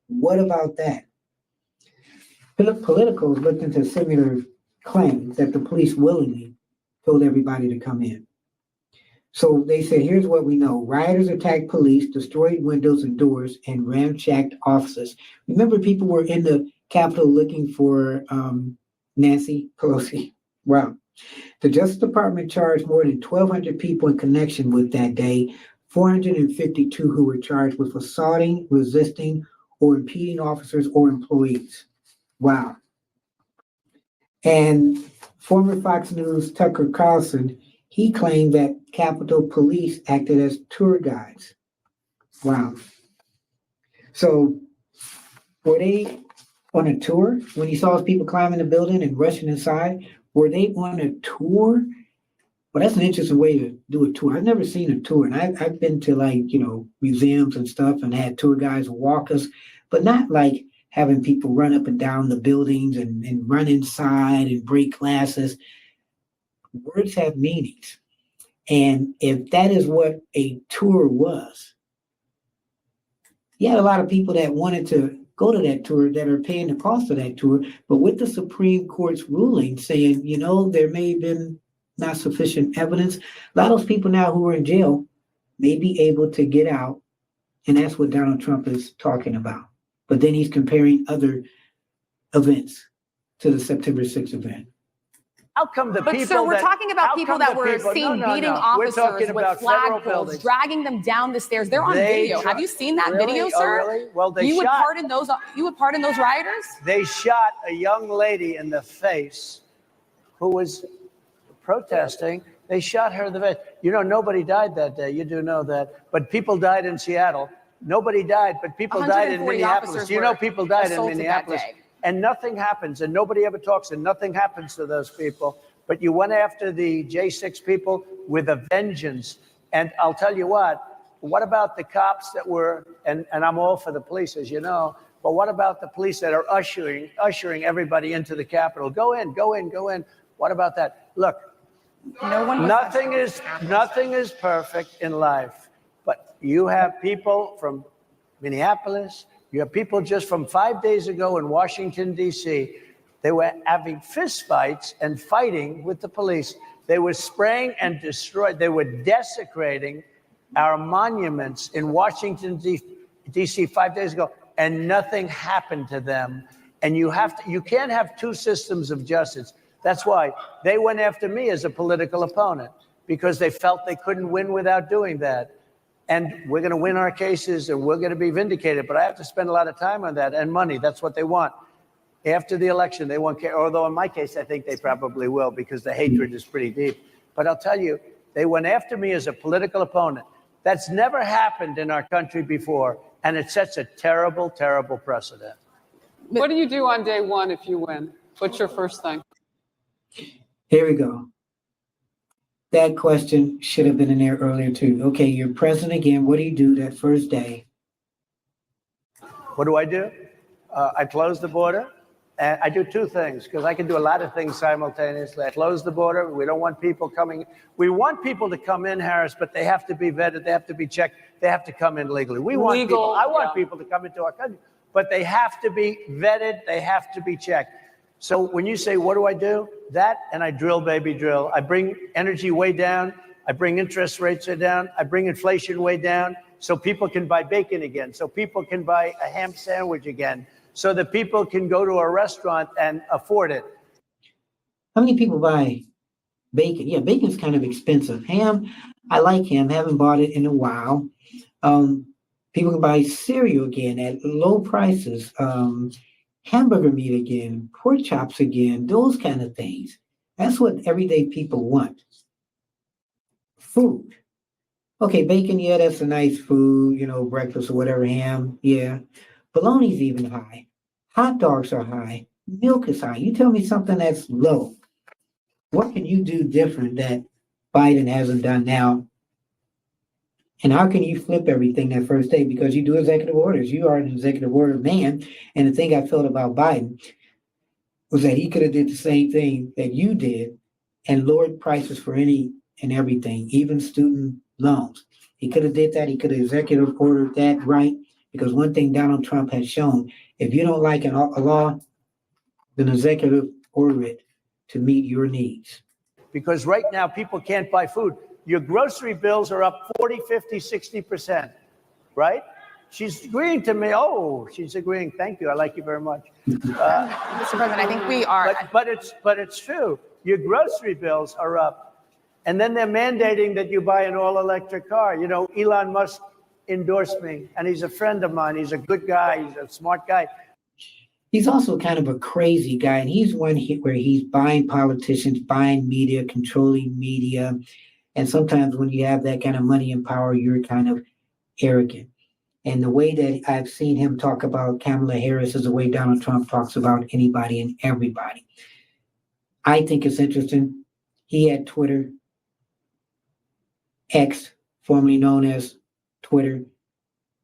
What about that? Politico looked into similar claims that the police willingly told everybody to come in. So they said, here's what we know. Rioters attacked police, destroyed windows and doors, and ramshacked offices. Remember, people were in the Capitol looking for Nancy Pelosi. Wow. The Justice Department charged more than 1,200 people in connection with that day, 452 who were charged with assaulting, resisting, or impeding officers or employees. Wow. And former Fox News Tucker Carlson, he claimed that Capitol Police acted as tour guides. Wow. So were they on a tour when he saw people climbing the building and rushing inside? Were they on a tour? Well, that's an interesting way to do a tour. I've never seen a tour, and I've been to museums and stuff and had tour guides walk us, but not like having people run up and down the buildings and run inside and break glasses. Words have meanings. And if that is what a tour was, you had a lot of people that wanted to go to that tour that are paying the cost of that tour. But with the Supreme Court's ruling saying, there may have been not sufficient evidence, a lot of those people now who are in jail may be able to get out. And that's what Donald Trump is talking about. But then he's comparing other events to the September 6th event. How come the But people sir, we're that, talking about how people come that the were people- seen no, beating We're officers talking with about federal flagpoles, buildings. dragging them down the stairs. They're on video. Have you seen that Really? video, Oh, sir? really? Well, they You would shot. pardon those? You would pardon those rioters? They shot a young lady in the face who was protesting. They shot her in the face. Nobody died that day. You do know that. But people died in Seattle. Nobody died, but people died in 140 Minneapolis. People died in assaulted that Minneapolis. day. And nothing happens, and nobody ever talks, and nothing happens to those people. But you went after the J6 people with a vengeance. And I'll tell you what about the cops that were, and I'm all for the police, as you know, but what about the police that are ushering everybody into the Capitol? Go in. What about that? Look, nothing is perfect in life, but you have people from Minneapolis, you have people just from 5 days ago in Washington, D.C., they were having fistfights and fighting with the police. They were spraying and destroying. They were desecrating our monuments in Washington, D.C. 5 days ago, and nothing happened to them. And you can't have 2 systems of justice. That's why they went after me as a political opponent, because they felt they couldn't win without doing that. And we're going to win our cases, and we're going to be vindicated. But I have to spend a lot of time on that and money. That's what they want. After the election, they won't care. Although in my case, I think they probably will, because the hatred is pretty deep. But I'll tell you, they went after me as a political opponent. That's never happened in our country before. And it sets a terrible, terrible precedent. What do you do on day one if you win? What's your first thing? Here we go. That question should have been in there earlier too. Okay, you're president again. What do you do that first day? What do? I close the border. And I do two things, because I can do a lot of things simultaneously. I close the border. We don't want people coming. We want people to come in, Harris, but they have to be vetted. They have to be checked. They have to come in legally. We want Legal, people. I want yeah. people to come into our country, but they have to be vetted. They have to be checked. So when you say, what do? That, and I drill, baby, drill. I bring energy way down. I bring interest rates down. I bring inflation way down so people can buy bacon again, so people can buy a ham sandwich again, so that people can go to a restaurant and afford it. How many people buy bacon? Yeah, bacon's kind of expensive. Ham, I like ham. Haven't bought it in a while. People can buy cereal again at low prices. Hamburger meat again, pork chops again, those kind of things. That's what everyday people want. Food. Okay, bacon, yeah, that's a nice food, breakfast or whatever, ham, yeah. Bologna's even high. Hot dogs are high. Milk is high. You tell me something that's low. What can you do different that Biden hasn't done now? And how can you flip everything that first day? Because you do executive orders. You are an executive order man. And the thing I felt about Biden was that he could have did the same thing that you did and lowered prices for any and everything, even student loans. He could have did that. He could have executive ordered that, right? Because one thing Donald Trump has shown, if you don't like a law, then executive order it to meet your needs. Because right now, people can't buy food. Your grocery bills are up 40, 50, 60%, right? She's agreeing to me. Oh, she's agreeing. Thank you. I like you very much. Mr. President, I think we are. But it's true. Your grocery bills are up. And then they're mandating that you buy an all-electric car. Elon Musk endorsed me, and he's a friend of mine. He's a good guy. He's a smart guy. He's also kind of a crazy guy, and he's one where he's buying politicians, buying media, controlling media. And sometimes when you have that kind of money and power, you're kind of arrogant. And the way that I've seen him talk about Kamala Harris is the way Donald Trump talks about anybody and everybody. I think it's interesting. He had Twitter, X, formerly known as Twitter.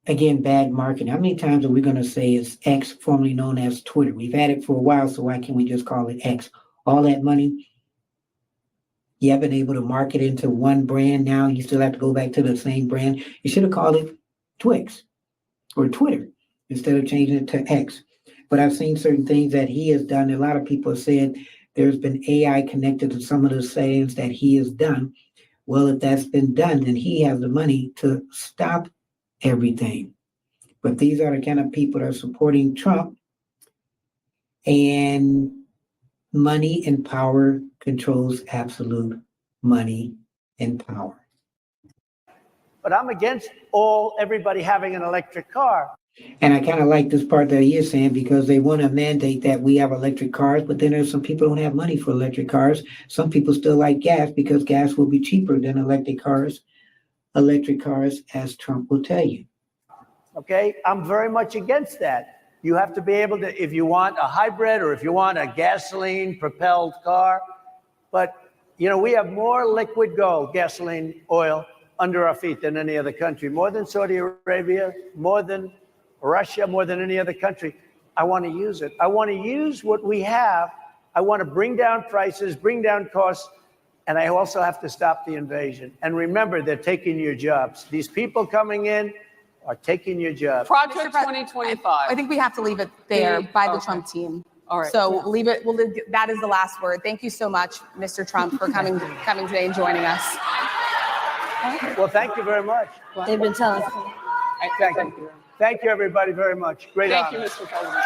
Again, bad marketing. How many times are we going to say it's X, formerly known as Twitter? We've had it for a while, so why can't we just call it X? All that money, you haven't been able to market into one brand now. You still have to go back to the same brand. You should have called it Twix or Twitter instead of changing it to X. But I've seen certain things that he has done. A lot of people have said there's been AI connected to some of the sayings that he has done. Well, if that's been done, then he has the money to stop everything. But these are the kind of people that are supporting Trump, and money and power controls absolute money and power. But I'm against everybody having an electric car. And I kind of like this part that he is saying, because they want to mandate that we have electric cars, but then there's some people who don't have money for electric cars. Some people still like gas because gas will be cheaper than electric cars, as Trump will tell you. Okay, I'm very much against that. You have to be able to, if you want a hybrid or if you want a gasoline propelled car. But, we have more liquid gold, gasoline, oil under our feet than any other country, more than Saudi Arabia, more than Russia, more than any other country. I want to use it. I want to use what we have. I want to bring down prices, bring down costs, and I also have to stop the invasion. And remember, they're taking your jobs. These people coming in are taking your jobs. Project 2025. I think we have to leave it there by the Okay. Trump team. All right. So leave it. That is the last word. Thank you so much, Mr. Trump, for coming today and joining us. Well, thank you very much. They've been telling us. Thank you. Thank you, everybody, very much. Great Thank honor. you, Mr. President.